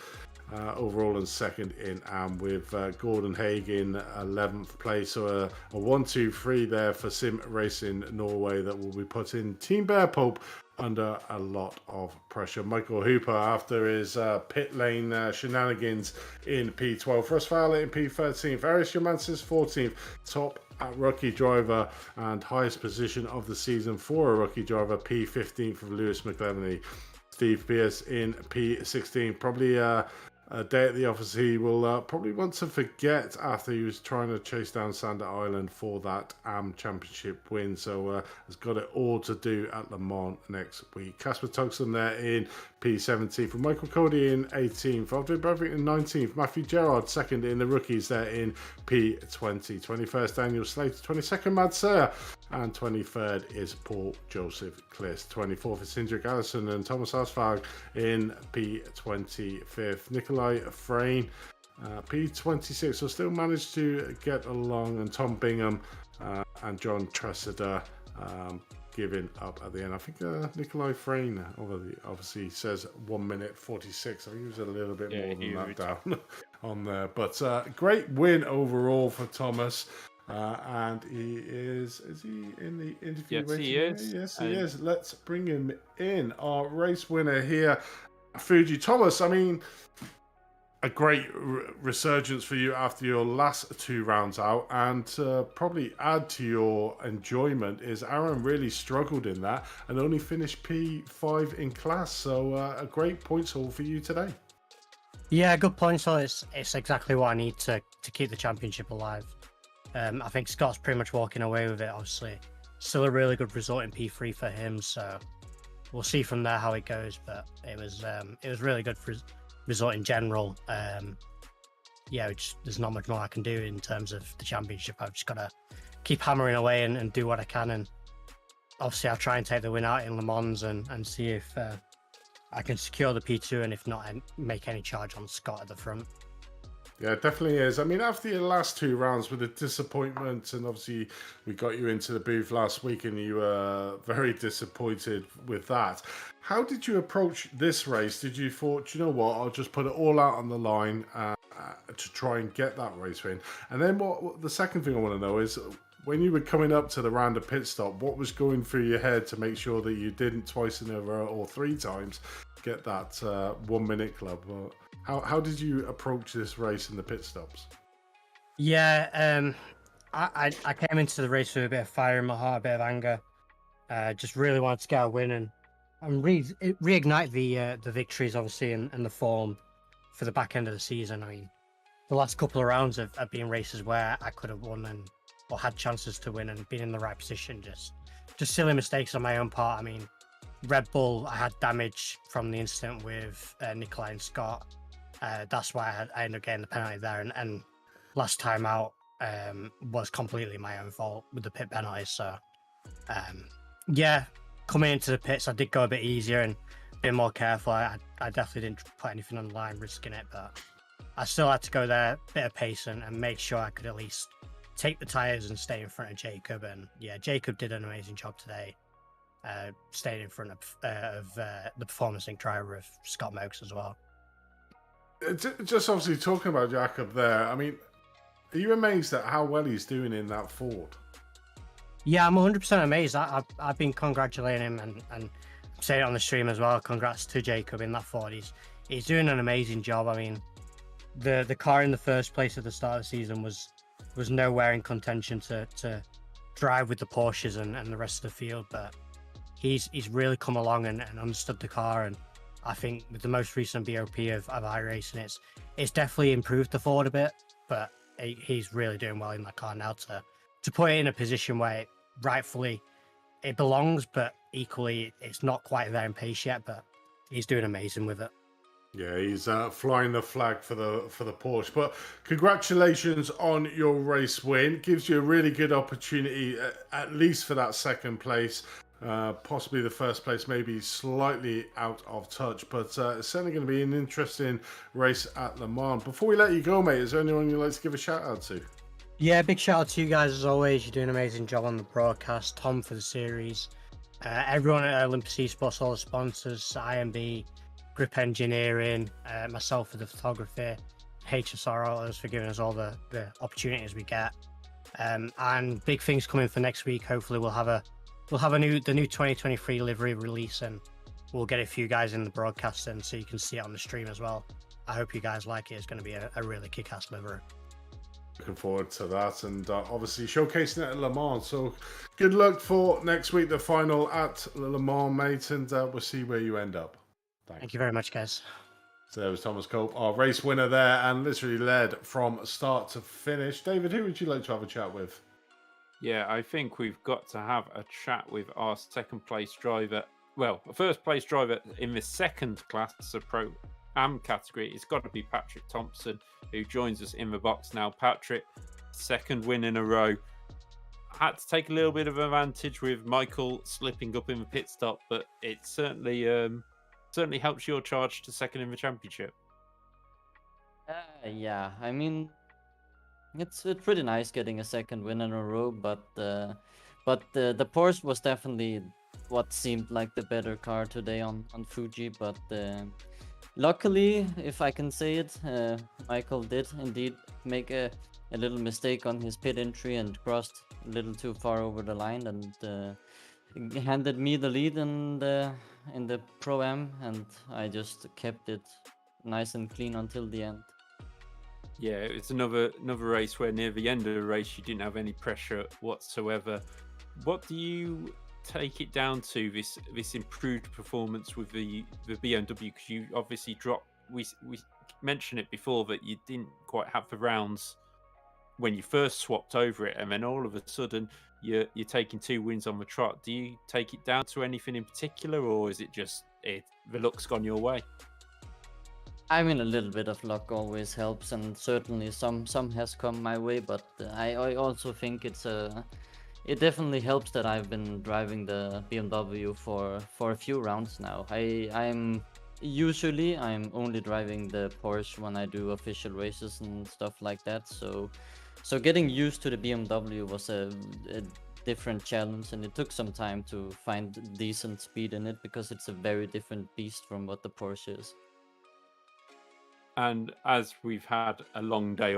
overall, and second in AM, with Gordon Haig in 11th place. So a 1-2-3 there for Sim Racing Norway that will be putting Team Bear Pope under a lot of pressure. Michael Hooper, after his pit lane shenanigans in P12. Russ Fowler in P13th. Eris Jomansis 14th. Top rookie driver and highest position of the season for a rookie driver. P15th of Lewis McLevany. Steve Pierce in P16. Probably a day at the office he will probably want to forget after he was trying to chase down Sander Island for that AM Championship win. So has got it all to do at Le Mans next week. Casper Tugson there in P17th, with Michael Cody in 18th, Audrey Bradley in 19th, Matthew Gerard second in the rookies there in P20, 21st Daniel Slater, 22nd Mad Sir, and 23rd is Paul Joseph Kliss. 24th is Hendrik Allison and Thomas Asfag in P25th. Nikolai Frayne, P26, so still managed to get along, and Tom Bingham and John Tressida giving up at the end. I think Nikolai Frayne obviously says 1 minute 46. I think he was a little bit more than that down on there. But great win overall for Thomas. And he is he in the interview? Yes, he is. Yes, he is. Let's bring him in. Our race winner here, Fuji. Thomas, I mean, a great resurgence for you after your last two rounds out, and probably add to your enjoyment is Aaron really struggled in that and only finished P5 in class. So a great points haul for you today. Yeah, good points haul. It's exactly what I need to keep the championship alive. I think Scott's pretty much walking away with it, obviously. Still a really good result in P3 for him, so we'll see from there how it goes. But it was really good for result in general. Yeah, there's not much more I can do in terms of the championship. I've just got to keep hammering away and do what I can. And obviously, I'll try and take the win out in Le Mans and see if I can secure the P2, and if not, I make any charge on Scott at the front. Yeah, it definitely is. I mean, after your last two rounds with the disappointment, and obviously we got you into the booth last week and you were very disappointed with that. How did you approach this race? Did you thought, you know what, I'll just put it all out on the line to try and get that race win? And then what the second thing I want to know is, when you were coming up to the round of pit stop, what was going through your head to make sure that you didn't twice in a row or three times get that 1 minute club? How did you approach this race in the pit stops? Yeah, I came into the race with a bit of fire in my heart, a bit of anger. Just really wanted to get a win and reignite the victories, obviously, and the form for the back end of the season. I mean, the last couple of rounds have been races where I could have won or had chances to win and been in the right position. Just silly mistakes on my own part. I mean, Red Bull, I had damage from the incident with Nikolai and Scott. That's why I ended up getting the penalty there. And last time out, was completely my own fault with the pit penalties. So, yeah, coming into the pits, I did go a bit easier and a bit more careful. I definitely didn't put anything on the line, risking it, but I still had to go there, bit of pace, and make sure I could at least take the tyres and stay in front of Jacob. And yeah, Jacob did an amazing job today, staying in front of the Performance Link driver of Scott Mokes as well. Just obviously talking about Jacob there, I mean, are you amazed at how well he's doing in that Ford? Yeah, I'm 100% amazed. I've been congratulating him and saying it on the stream as well. Congrats to Jacob in that Ford. He's doing an amazing job. I mean, the car in the first place at the start of the season was nowhere in contention to drive with the Porsches and the rest of the field, but he's really come along and understood the car. And I think with the most recent BOP of Iracing, it's definitely improved the Ford a bit, but he's really doing well in that car now to put it in a position where rightfully it belongs, but equally it's not quite there in pace yet, but he's doing amazing with it. Yeah, he's flying the flag for the Porsche. But congratulations on your race win. Gives you a really good opportunity, at least for that second place. Possibly the first place, maybe slightly out of touch. But it's certainly going to be an interesting race at Le Mans. Before we let you go, mate, is there anyone you'd like to give a shout out to? Yeah, big shout out to you guys as always. You're doing an amazing job on the broadcast. Tom for the series. Everyone at Olympus Esports, all the sponsors, IMB, Grip Engineering, myself for the photography, HSR Autos for giving us all the opportunities we get. And big things coming for next week. Hopefully we'll have the new 2023 livery release, and we'll get a few guys in the broadcast and so you can see it on the stream as well. I hope you guys like it. It's going to be a really kick-ass livery. Looking forward to that, and obviously showcasing it at Le Mans. So good luck for next week, the final at Le Mans, mate, and we'll see where you end up. Thank you very much, guys. So there was Thomas Cope, our race winner there, and literally led from start to finish. David, who would you like to have a chat with? Yeah, I think we've got to have a chat with our second place driver. Well, a first place driver in the second class, the Pro Am category. It's got to be Patrick Thompson, who joins us in the box now. Patrick, second win in a row. Had to take a little bit of advantage with Michael slipping up in the pit stop, but it certainly helps your charge to second in the championship. Yeah, I mean, it's pretty nice getting a second win in a row, but the Porsche was definitely what seemed like the better car today on Fuji. But luckily, if I can say it, Michael did indeed make a little mistake on his pit entry and crossed a little too far over the line, and handed me the lead in the Pro-Am, and I just kept it nice and clean until the end. Yeah, it's another race where near the end of the race you didn't have any pressure whatsoever. What do you take it down to, this improved performance with the BMW? Because you obviously dropped. We mentioned it before that you didn't quite have the rounds when you first swapped over it, and then all of a sudden you're taking 2 wins on the trot. Do you take it down to anything in particular, or is it just the luck's gone your way? I mean, a little bit of luck always helps, and certainly some has come my way. But I also think it definitely helps that I've been driving the BMW for a few rounds now. I'm usually only driving the Porsche when I do official races and stuff like that. So getting used to the BMW was a different challenge, and it took some time to find decent speed in it because it's a very different beast from what the Porsche is. And as we've had a long day,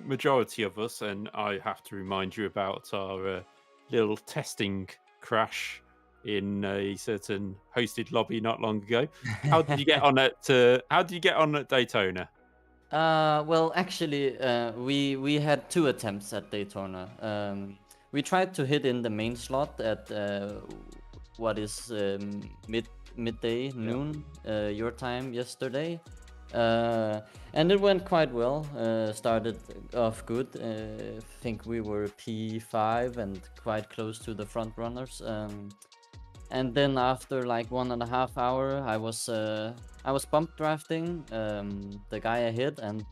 majority of us, and I have to remind you about our little testing crash in a certain hosted lobby not long ago. How did you get on at Daytona? Well, actually, we had 2 attempts at Daytona. We tried to hit in the main slot at what is midday, noon, your time yesterday. And it went quite well. Started off good. I think we were P5 and quite close to the front runners. And then after like 1.5 hours, I was bump drafting the guy ahead, and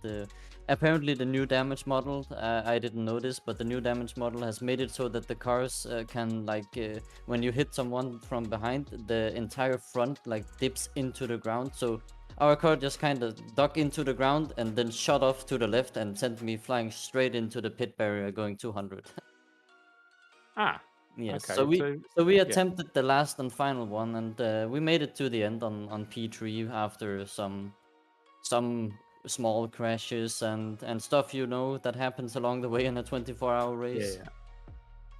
apparently the new damage model, I didn't notice, but the new damage model has made it so that the cars can when you hit someone from behind, the entire front like dips into the ground. So our car just kind of dug into the ground and then shot off to the left and sent me flying straight into the pit barrier going 200. Ah, Yes, okay. so we yeah. attempted the last and final one, and we made it to the end on P3 after some small crashes and stuff, you know, that happens along the way in a 24-hour race.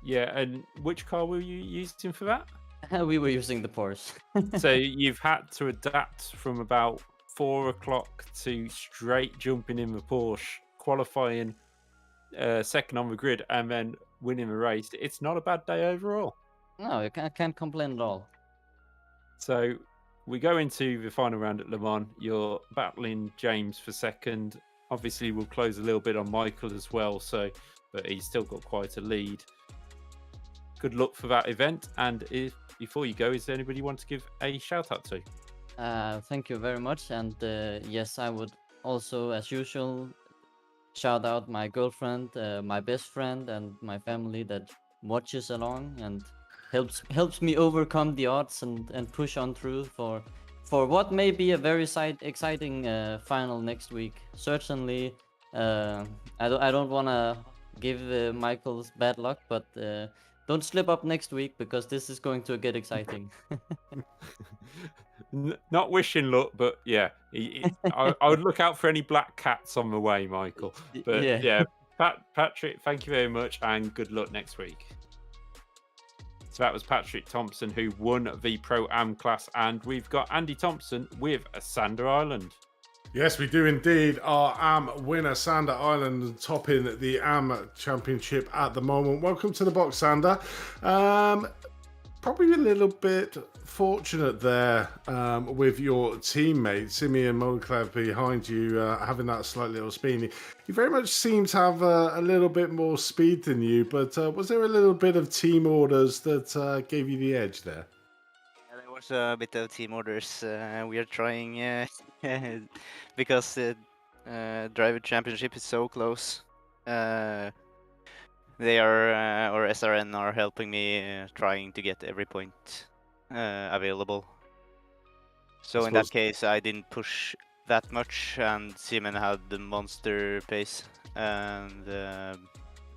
Yeah, and which car were you using for that? We were using the Porsche. So you've had to adapt from about 4 o'clock to straight jumping in the Porsche, qualifying second on the grid, and then winning the race. It's not a bad day overall. No, I can't complain at all. So we go into the final round at Le Mans. You're battling James for second. Obviously, we'll close a little bit on Michael as well. But he's still got quite a lead. Good luck for that event. And before you go, is there anybody you want to give a shout out to? Thank you very much. And yes, I would also, as usual, shout out my girlfriend, my best friend, and my family that watches along and helps me overcome the odds and push on through for what may be a very exciting final next week. Certainly, I don't want to give Michael's bad luck, but don't slip up next week because this is going to get exciting. Not wishing luck, but yeah, I would look out for any black cats on the way, Michael. But yeah, Patrick, thank you very much, and good luck next week. So that was Patrick Thompson, who won the Pro-Am class, and we've got Andy Thompson with a Sander Island. Yes, we do indeed. Our AM winner, Sander Island, topping the AM Championship at the moment. Welcome to the box, Sander. Probably a little bit fortunate there with your teammate, Simeon Monclav, behind you, having that slight little speed. You very much seem to have a little bit more speed than you, but was there a little bit of team orders that gave you the edge there? There was a bit of team orders. We are trying because the driver championship is so close. They are, or SRN are helping me trying to get every point available. So in that case, I didn't push that much, and Simon had the monster pace, and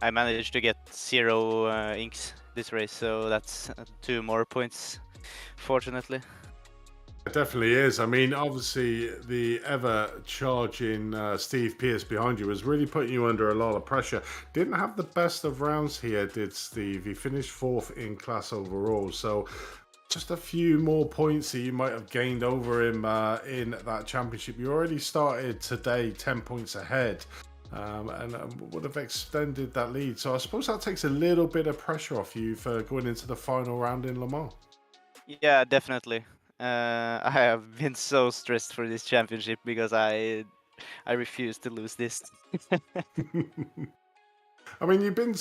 I managed to get 0 inks this race, so that's 2 more points, fortunately. It definitely is. I mean, obviously, the ever-charging Steve Pierce behind you was really putting you under a lot of pressure. Didn't have the best of rounds here, did Steve? He finished 4th in class overall, so just a few more points that you might have gained over him in that championship. You already started today 10 points ahead. And would have extended that lead. So I suppose that takes a little bit of pressure off you for going into the final round in Le Mans. Yeah, definitely. I have been so stressed for this championship because I refuse to lose this. I mean, you've been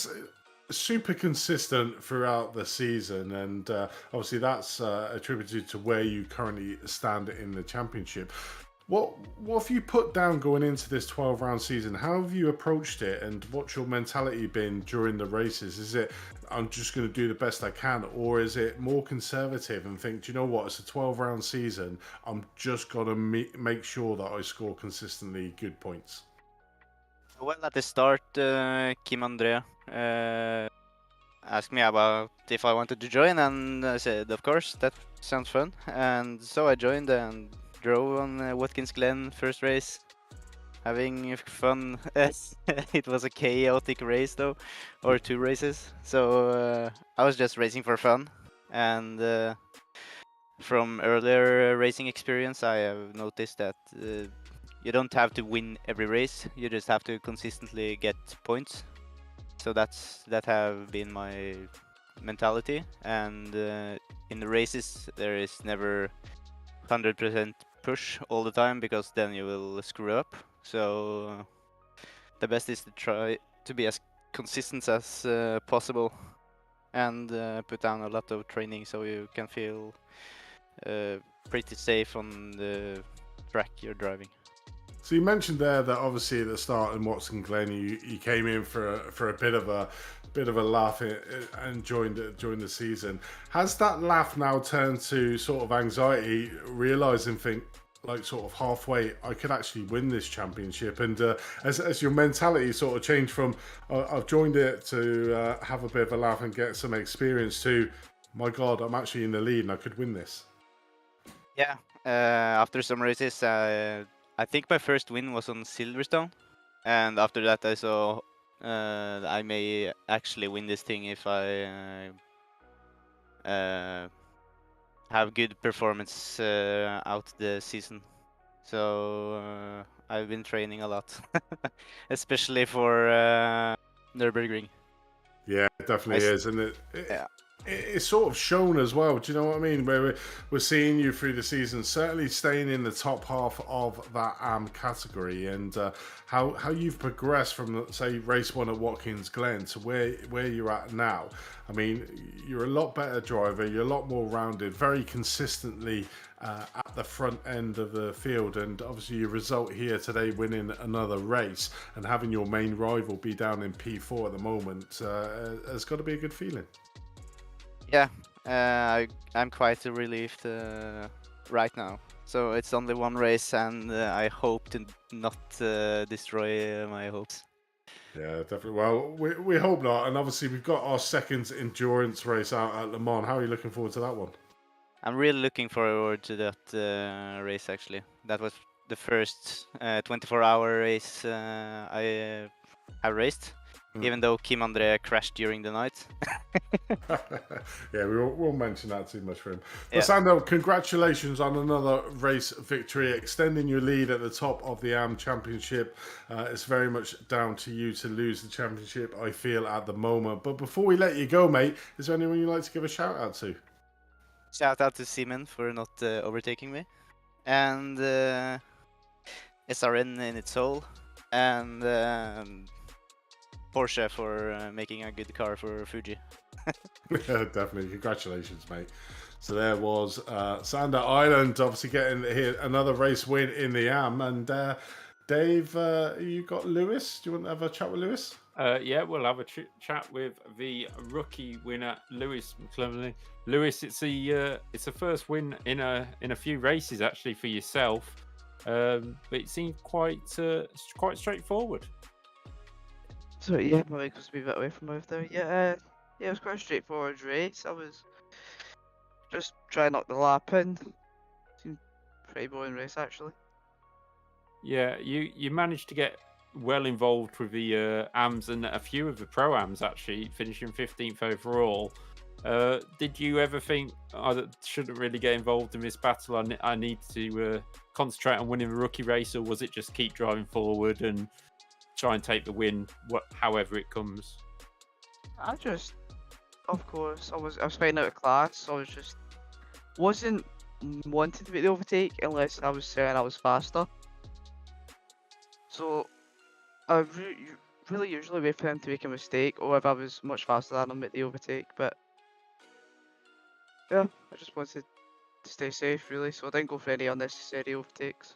super consistent throughout the season, and obviously that's attributed to where you currently stand in the championship. What have you put down going into this 12-round season? How have you approached it, and what's your mentality been during the races? Is it, I'm just going to do the best I can, or is it more conservative and think, do you know what, it's a 12-round season, I'm just going to make sure that I score consistently good points? Well, at the start, Kim Andrea asked me about if I wanted to join, and I said, of course, that sounds fun. And so I joined and drove on Watkins Glen first race, having fun. It was a chaotic race though, or 2 races. So I was just racing for fun. And from earlier racing experience, I have noticed that you don't have to win every race. You just have to consistently get points. So that have been my mentality. And in the races, there is never 100% push all the time, because then you will screw up. So the best is to try to be as consistent as possible, and put down a lot of training so you can feel pretty safe on the track you're driving. So you mentioned there that obviously at the start in Watson Glen, you came in for a bit of a laugh and joined the season. Has that laugh now turned to sort of anxiety, realizing like sort of halfway, I could actually win this championship? And as your mentality sort of changed from I've joined it to have a bit of a laugh and get some experience to, my God, I'm actually in the lead and I could win this. Yeah, after some races, I think my first win was on Silverstone, and after that I saw I may actually win this thing if I have good performance out the season. So I've been training a lot, especially for Nürburgring. Yeah, it definitely is, and Yeah. it's sort of shown as well. Do you know what I mean? Where we're seeing you through the season, certainly staying in the top half of that AM category, and how you've progressed from, say, race 1 at Watkins Glen to where you're at now. I mean, you're a lot better driver. You're a lot more rounded, very consistently at the front end of the field, and obviously your result here today, winning another race and having your main rival be down in P4 at the moment, has got to be a good feeling. Yeah, I'm quite relieved right now. So it's only one race, and I hope to not destroy my hopes. Yeah, definitely. Well, we hope not. And obviously, we've got our second endurance race out at Le Mans. How are you looking forward to that one? I'm really looking forward to that race, actually. That was the first 24-hour race I have raced, even though Kim André crashed during the night. Yeah, we won't mention that too much for him. But Yeah. Sando, congratulations on another race victory, extending your lead at the top of the AM Championship. It's very much down to you to lose the championship, I feel, at the moment. But before we let you go, mate, is there anyone you'd like to give a shout out to? Shout out to Simon for not overtaking me, and SRN in its soul, and Porsche for making a good car for Fuji. Yeah, definitely. Congratulations, mate. So there was Sander Island, obviously getting here another race win in the AM. And Dave, you got Lewis. Do you want to have a chat with Lewis? Yeah, we'll have a chat with the rookie winner, Lewis McClellan. Lewis, it's a first win in a few races actually for yourself, but it seemed quite straightforward. So yeah, my mic was a bit away from mouth there. Yeah, it was quite a straightforward race. I was just trying to knock the lap in. Seemed pretty boring race actually. Yeah, you managed to get well involved with the AMs and a few of the Pro-Ams actually, finishing 15th overall. Did you ever think I shouldn't really get involved in this battle? I need to concentrate on winning the rookie race, or was it just keep driving forward and try and take the win, however it comes? I just, of course, I was fighting out of class. So I was just wasn't wanting to make the overtake unless I was saying I was faster. So I really usually wait for him to make a mistake, or if I was much faster than him, make the overtake. But yeah, I just wanted to stay safe really, so I didn't go for any unnecessary overtakes.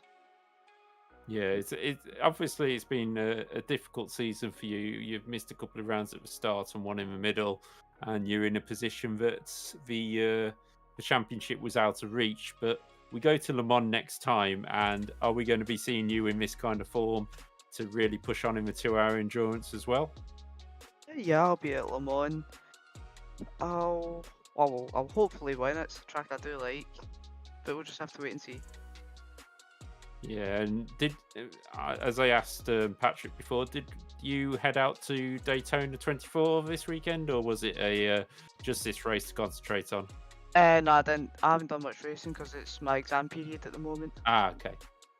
Yeah, it's obviously it's been a difficult season for you. You've missed a couple of rounds at the start and one in the middle, and you're in a position that the championship was out of reach. But we go to Le Mans next time, and are we going to be seeing you in this kind of form to really push on in the 2-hour endurance as well? Yeah, I'll be at Le Mans. I'll hopefully win. It's a track I do like, but we'll just have to wait and see. Yeah, and as I asked Patrick before, did you head out to Daytona 24 this weekend, or was it just this race to concentrate on? No, I didn't. I haven't done much racing because it's my exam period at the moment. Ah, okay.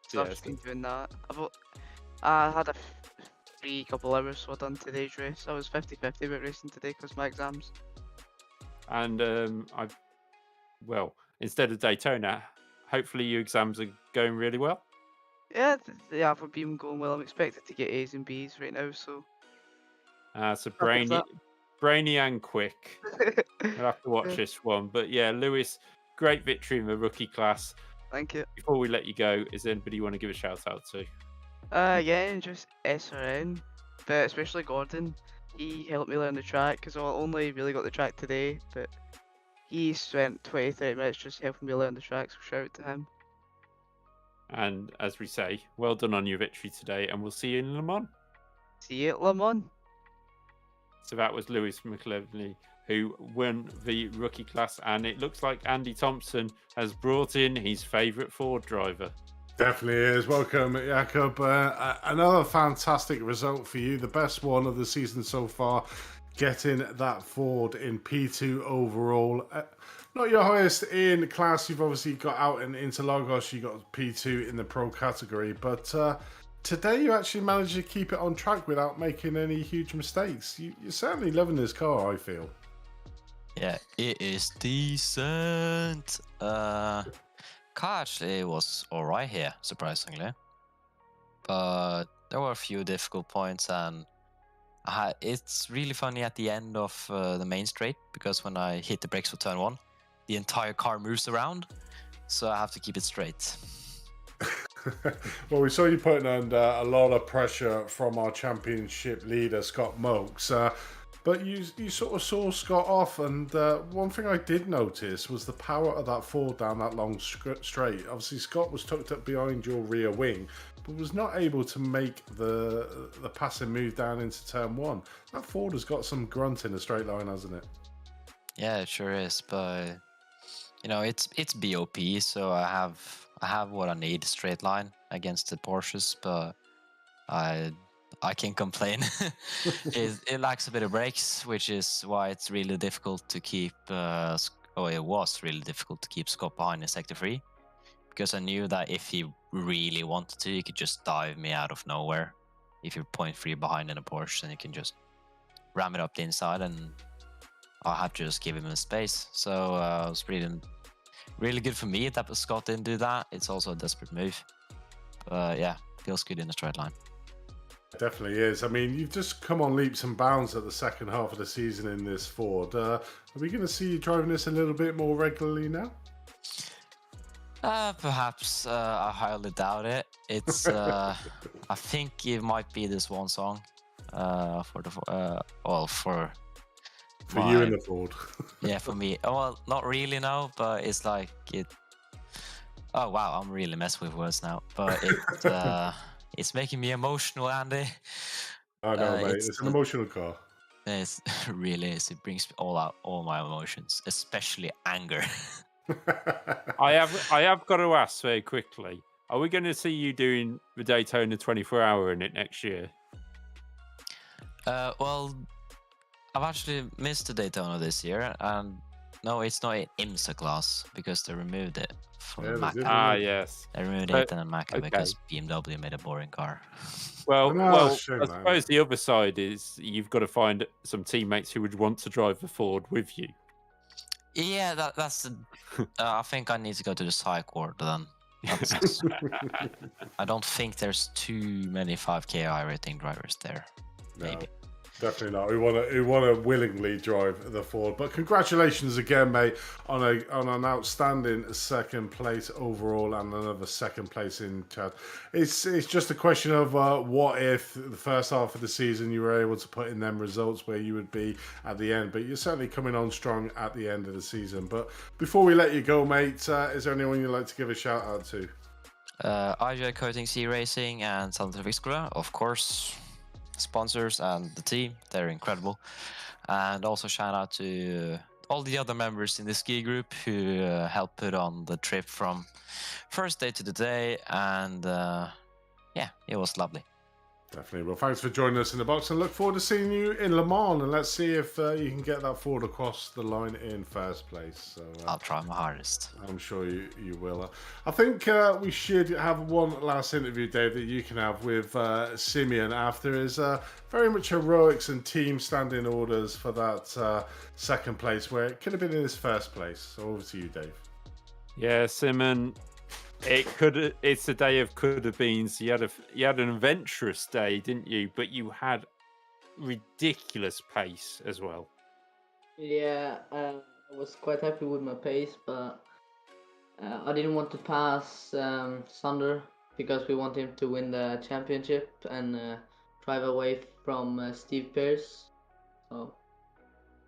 So I've just been doing that. I had a free couple hours, so I done today's race. I was 50-50 about racing today because my exams. And instead of Daytona, hopefully your exams are going really well. Yeah, I've been going well. I'm expected to get A's and B's right now, so. So brainy and quick. I'll have to watch this one. But yeah, Lewis, great victory in the rookie class. Thank you. Before we let you go, is there anybody you want to give a shout out to? Again, just SRN, but especially Gordon. He helped me learn the track because I only really got the track today, but he spent 20-30 minutes just helping me learn the track, so shout out to him. And as we say, well done on your victory today, and we'll see you in Le Mans. See you at Le Mans. So that was Lewis McLevely who won the rookie class, and it looks like Andy Thompson has brought in his favourite Ford driver. Definitely is. Welcome, Jakob. Another fantastic result for you. The best one of the season so far. Getting that Ford in P2 overall. Not your highest in class. You've obviously got out in Interlagos. You got P2 in the pro category. But today you actually managed to keep it on track without making any huge mistakes. You're certainly loving this car, I feel. Yeah, it is decent. Car actually was alright here, surprisingly. But there were a few difficult points, and it's really funny at the end of the main straight, because when I hit the brakes for turn 1, the entire car moves around, so I have to keep it straight. Well, we saw you putting under a lot of pressure from our championship leader, Scott Mokes. But you sort of saw Scott off, and one thing I did notice was the power of that Ford down that long straight. Obviously, Scott was tucked up behind your rear wing, but was not able to make the passing move down into turn 1. That Ford has got some grunt in a straight line, hasn't it? Yeah, it sure is, but you know, it's BOP, so I have what I need, straight line against the Porsches, but I can complain. It lacks a bit of brakes, which is why it's really difficult to keep. It was really difficult to keep Scott behind in sector 3, because I knew that if he really wanted to, he could just dive me out of nowhere. If you're 0.3 behind in a Porsche, then you can just ram it up the inside, and I'll have to just give him a space. So it was really good for me that Scott didn't do that. It's also a desperate move. Yeah, feels good in the straight line. Definitely is. I mean, you've just come on leaps and bounds at the second half of the season in this Ford. Are we going to see you driving this a little bit more regularly now? Perhaps. I highly doubt it. It's. I think it might be this one song. For the for you in the Ford. Yeah, for me. Well, not really now, but it's like it. Oh wow, I'm really messing with words now. But it. It's making me emotional, Andy. I know, mate. It's an emotional car. It really is. It brings all my emotions, especially anger. I have got to ask very quickly: are we going to see you doing the Daytona 24-hour in it next year? Well, I've actually missed the Daytona this year, and no, it's not an IMSA class because they removed it from the Macca. Yes. They removed it in the Macca because BMW made a boring car. Well, I suppose the other side is you've got to find some teammates who would want to drive the Ford with you. Yeah, that's the. I think I need to go to the Cycor then. I don't think there's too many 5K iRating drivers there. Maybe. Definitely not. We want to willingly drive the Ford. But congratulations again, mate, on an outstanding second place overall and another second place in Chad. It's just a question of what if the first half of the season you were able to put in them results where you would be at the end. But you're certainly coming on strong at the end of the season. But before we let you go, mate, is there anyone you'd like to give a shout out to? IJ Coating Iracing and Santa Vixcola, of course. Sponsors and the team, they're incredible. And also shout out to all the other members in the ski group who helped put on the trip from first day to the day, and yeah, it was lovely. Definitely. Well, thanks for joining us in the box, and look forward to seeing you in Le Mans, and let's see if you can get that Ford across the line in first place. So I'll try my hardest. I'm sure you will. I think we should have one last interview, Dave, that you can have with Simeon after his very much heroics and team standing orders for that second place, where it could have been in his first place. So over to you, Dave. Yeah, Simon. It's a day of could have beens. You had an adventurous day, didn't you? But you had ridiculous pace as well. Yeah, I was quite happy with my pace, but I didn't want to pass Sander because we want him to win the championship and drive away from Steve Pearce. So,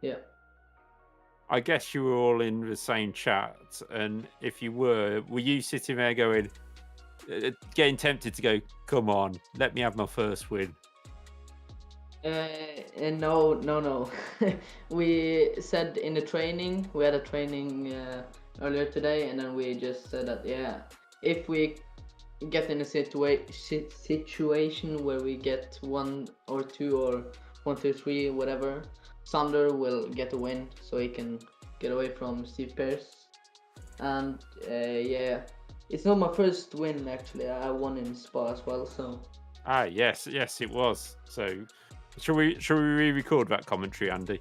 yeah. I guess you were all in the same chat, and if you were you sitting there going, getting tempted to go, come on, let me have my first win? No. We said in the training, we had a training earlier today, and then we just said that, yeah, if we get in a situation where we get 1 or 2 or 1, 2, 3, whatever, Sander will get a win so he can get away from Steve Pearce. And yeah, it's not my first win actually. I won in Spa as well, so. Yes, it was. So shall we re-record that commentary, Andy?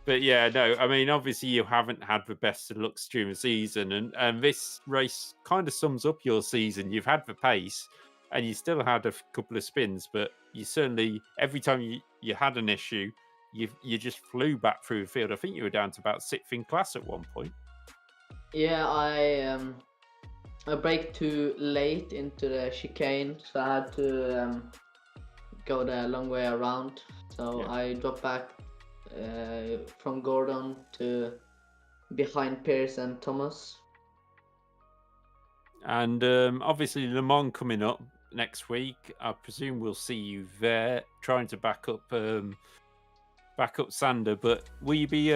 But yeah, no, I mean, obviously you haven't had the best of luck during the season, and this race kind of sums up your season. You've had the pace, and you still had a couple of spins, but you certainly, every time you had an issue, you just flew back through the field. I think you were down to about 6th in class at one point. Yeah, I braked too late into the chicane, so I had to go the long way around. So Yeah. I dropped back from Gordon to behind Pierce and Thomas. And obviously Le Mans coming up next week. I presume we'll see you there trying to back up Sander. But will you be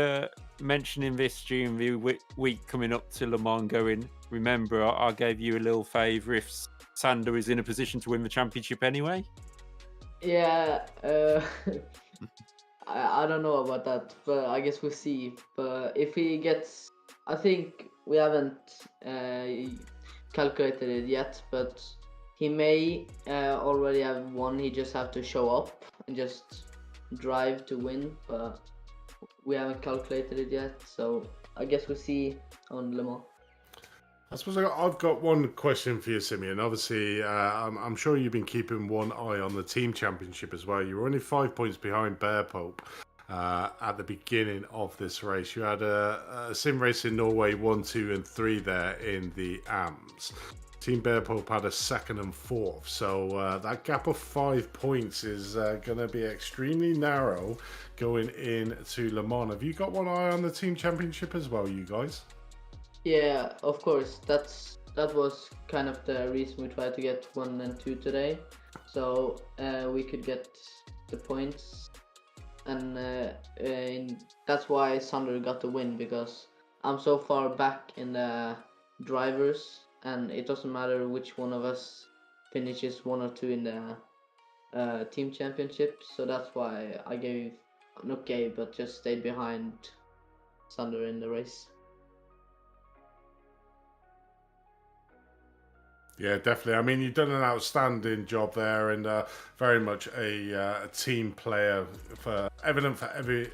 mentioning this during the week coming up to Le Mans, going, remember, I gave you a little favour if Sander is in a position to win the championship anyway? Yeah, I don't know about that, but I guess we'll see. But if he gets, I think we haven't calculated it yet, but he may already have won. He just have to show up and just drive to win, but we haven't calculated it yet. So I guess we'll see on Le Mans. I suppose I've got one question for you, Simeon. Obviously, I'm sure you've been keeping one eye on the team championship as well. You were only 5 points behind Bear Pope at the beginning of this race. You had a sim race in Norway 1, 2, and 3 there in the AMS. Team Bear Pope had a 2nd and 4th, so that gap of 5 points is going to be extremely narrow going into Le Mans. Have you got one eye on the team championship as well, you guys? Yeah, of course. That was kind of the reason we tried to get 1 and 2 today, so we could get the points, and that's why Sander got the win, because I'm so far back in the drivers, and it doesn't matter which one of us finishes 1 or 2 in the team championship. So that's why I just stayed behind Sander in the race. Yeah, definitely. I mean, you've done an outstanding job there, and very much a team player, evident for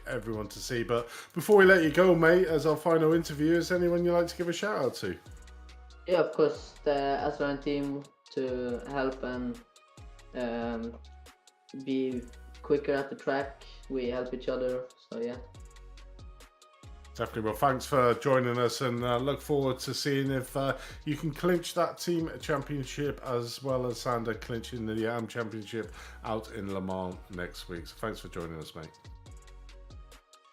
everyone to see. But before we let you go, mate, as our final interview, is anyone you'd like to give a shout out to? Yeah, of course, the SRN team to help and be quicker at the track. We help each other, so yeah. Definitely. Well, thanks for joining us, and look forward to seeing if you can clinch that team championship as well as Sander clinching the AM championship out in Le Mans next week. So thanks for joining us, mate.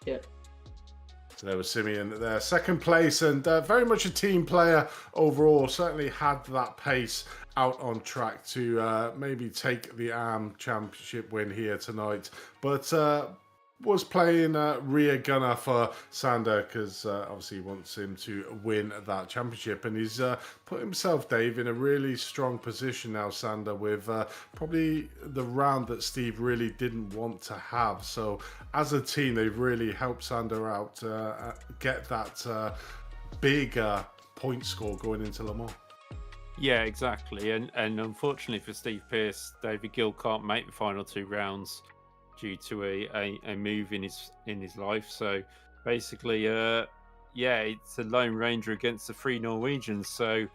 Yeah. So there was Simeon there, 2nd place, and very much a team player overall. Certainly had that pace out on track to maybe take the AM championship win here tonight, but was playing rear gunner for Sander, because obviously he wants him to win that championship, and he's put himself, Dave, in a really strong position now, Sander, with probably the round that Steve really didn't want to have. So as a team, they've really helped Sander out get that bigger point score going into Le Mans. Yeah, exactly. And unfortunately for Steve Pearce, David Gill can't make the final 2 rounds due to a move in his life. So basically, it's a Lone Ranger against the 3 Norwegians. So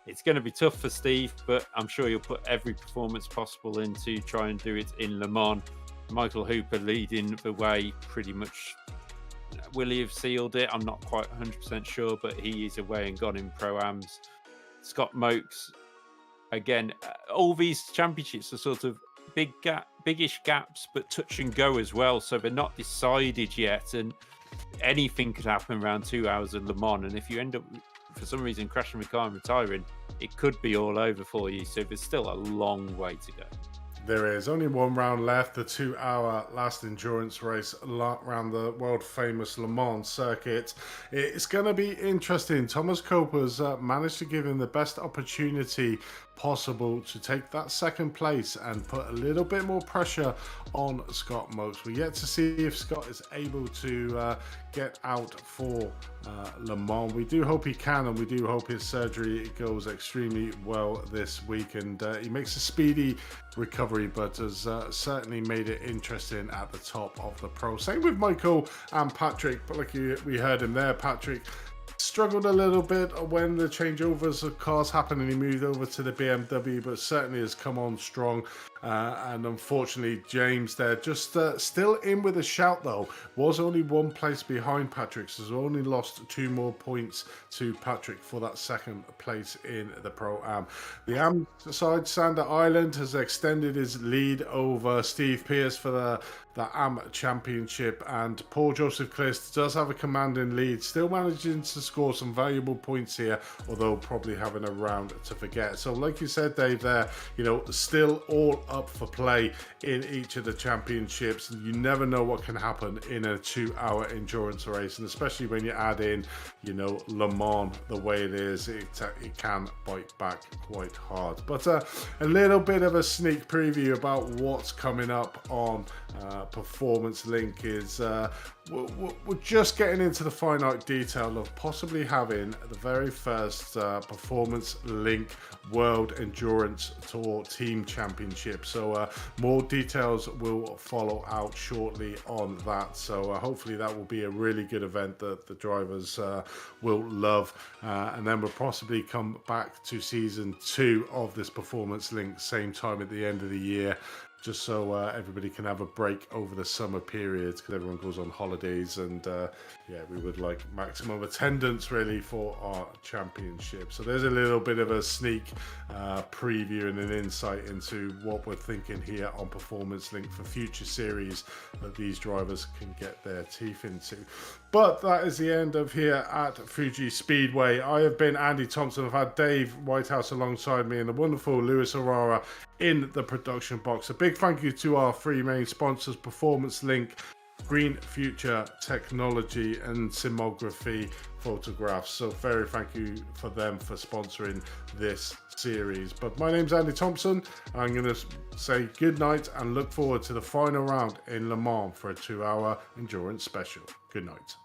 it's going to be tough for Steve, but I'm sure he'll put every performance possible in to try and do it in Le Mans. Michael Hooper leading the way pretty much. Will he have sealed it? I'm not quite 100% sure, but he is away and gone in Pro-Ams. Scott Mokes again, all these championships are sort of biggish gaps, but touch and go as well. So they're not decided yet, and anything could happen around 2 hours of Le Mans. And if you end up, for some reason, crashing the car and retiring, it could be all over for you. So there's still a long way to go. There is only one round left, the 2-hour last endurance race around the world famous Le Mans circuit. It's going to be interesting. Thomas Coper's managed to give him the best opportunity possible to take that second place and put a little bit more pressure on Scott Mokes. We're yet to see if Scott is able to get out for Le Mans. We do hope he can, and we do hope his surgery goes extremely well this week, and he makes a speedy recovery, but has certainly made it interesting at the top of the pro. Same with Michael and Patrick, but like we heard him there, Patrick struggled a little bit when the changeovers of cars happened and he moved over to the BMW, but certainly has come on strong. And unfortunately, James there just still in with a shout though. Was only one place behind Patrick, so has only lost 2 more points to Patrick for that second place in the Pro-Am. The Am side, Sander Island, has extended his lead over Steve Pierce for the Am Championship, and Paul Joseph Clist does have a commanding lead, still managing to score some valuable points here, although probably having a round to forget. So like you said, Dave, there, you know, still all up for play in each of the championships. You never know what can happen in a 2-hour endurance race, and especially when you add in, you know, Le Mans the way it is, it can bite back quite hard. But a little bit of a sneak preview about what's coming up on Performance Link is we're just getting into the finite detail of possibly having the very first Performance Link World Endurance Tour Team Championship. So more details will follow out shortly on that. So hopefully that will be a really good event that the drivers will love. And then we'll possibly come back to season 2 of this Performance Link same time at the end of the year, just so everybody can have a break over the summer period, because everyone goes on holidays, and yeah, we would like maximum attendance really for our championship. So there's a little bit of a sneak preview and an insight into what we're thinking here on Performance Link for future series that these drivers can get their teeth into. But that is the end of here at Fuji Speedway. I have been Andy Thompson. I've had Dave Whitehouse alongside me and the wonderful Lewis Aurora in the production box. A big thank you to our 3 main sponsors, Performance Link, Green Future Technology, and Simography Photographs. So very thank you for them for sponsoring this series. But my name's Andy Thompson, and I'm going to say good night and look forward to the final round in Le Mans for a 2-hour endurance special. Good night.